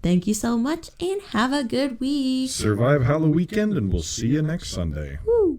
Thank you so much and have a good week. Survive Halloween weekend and we'll see you next Sunday. Woo.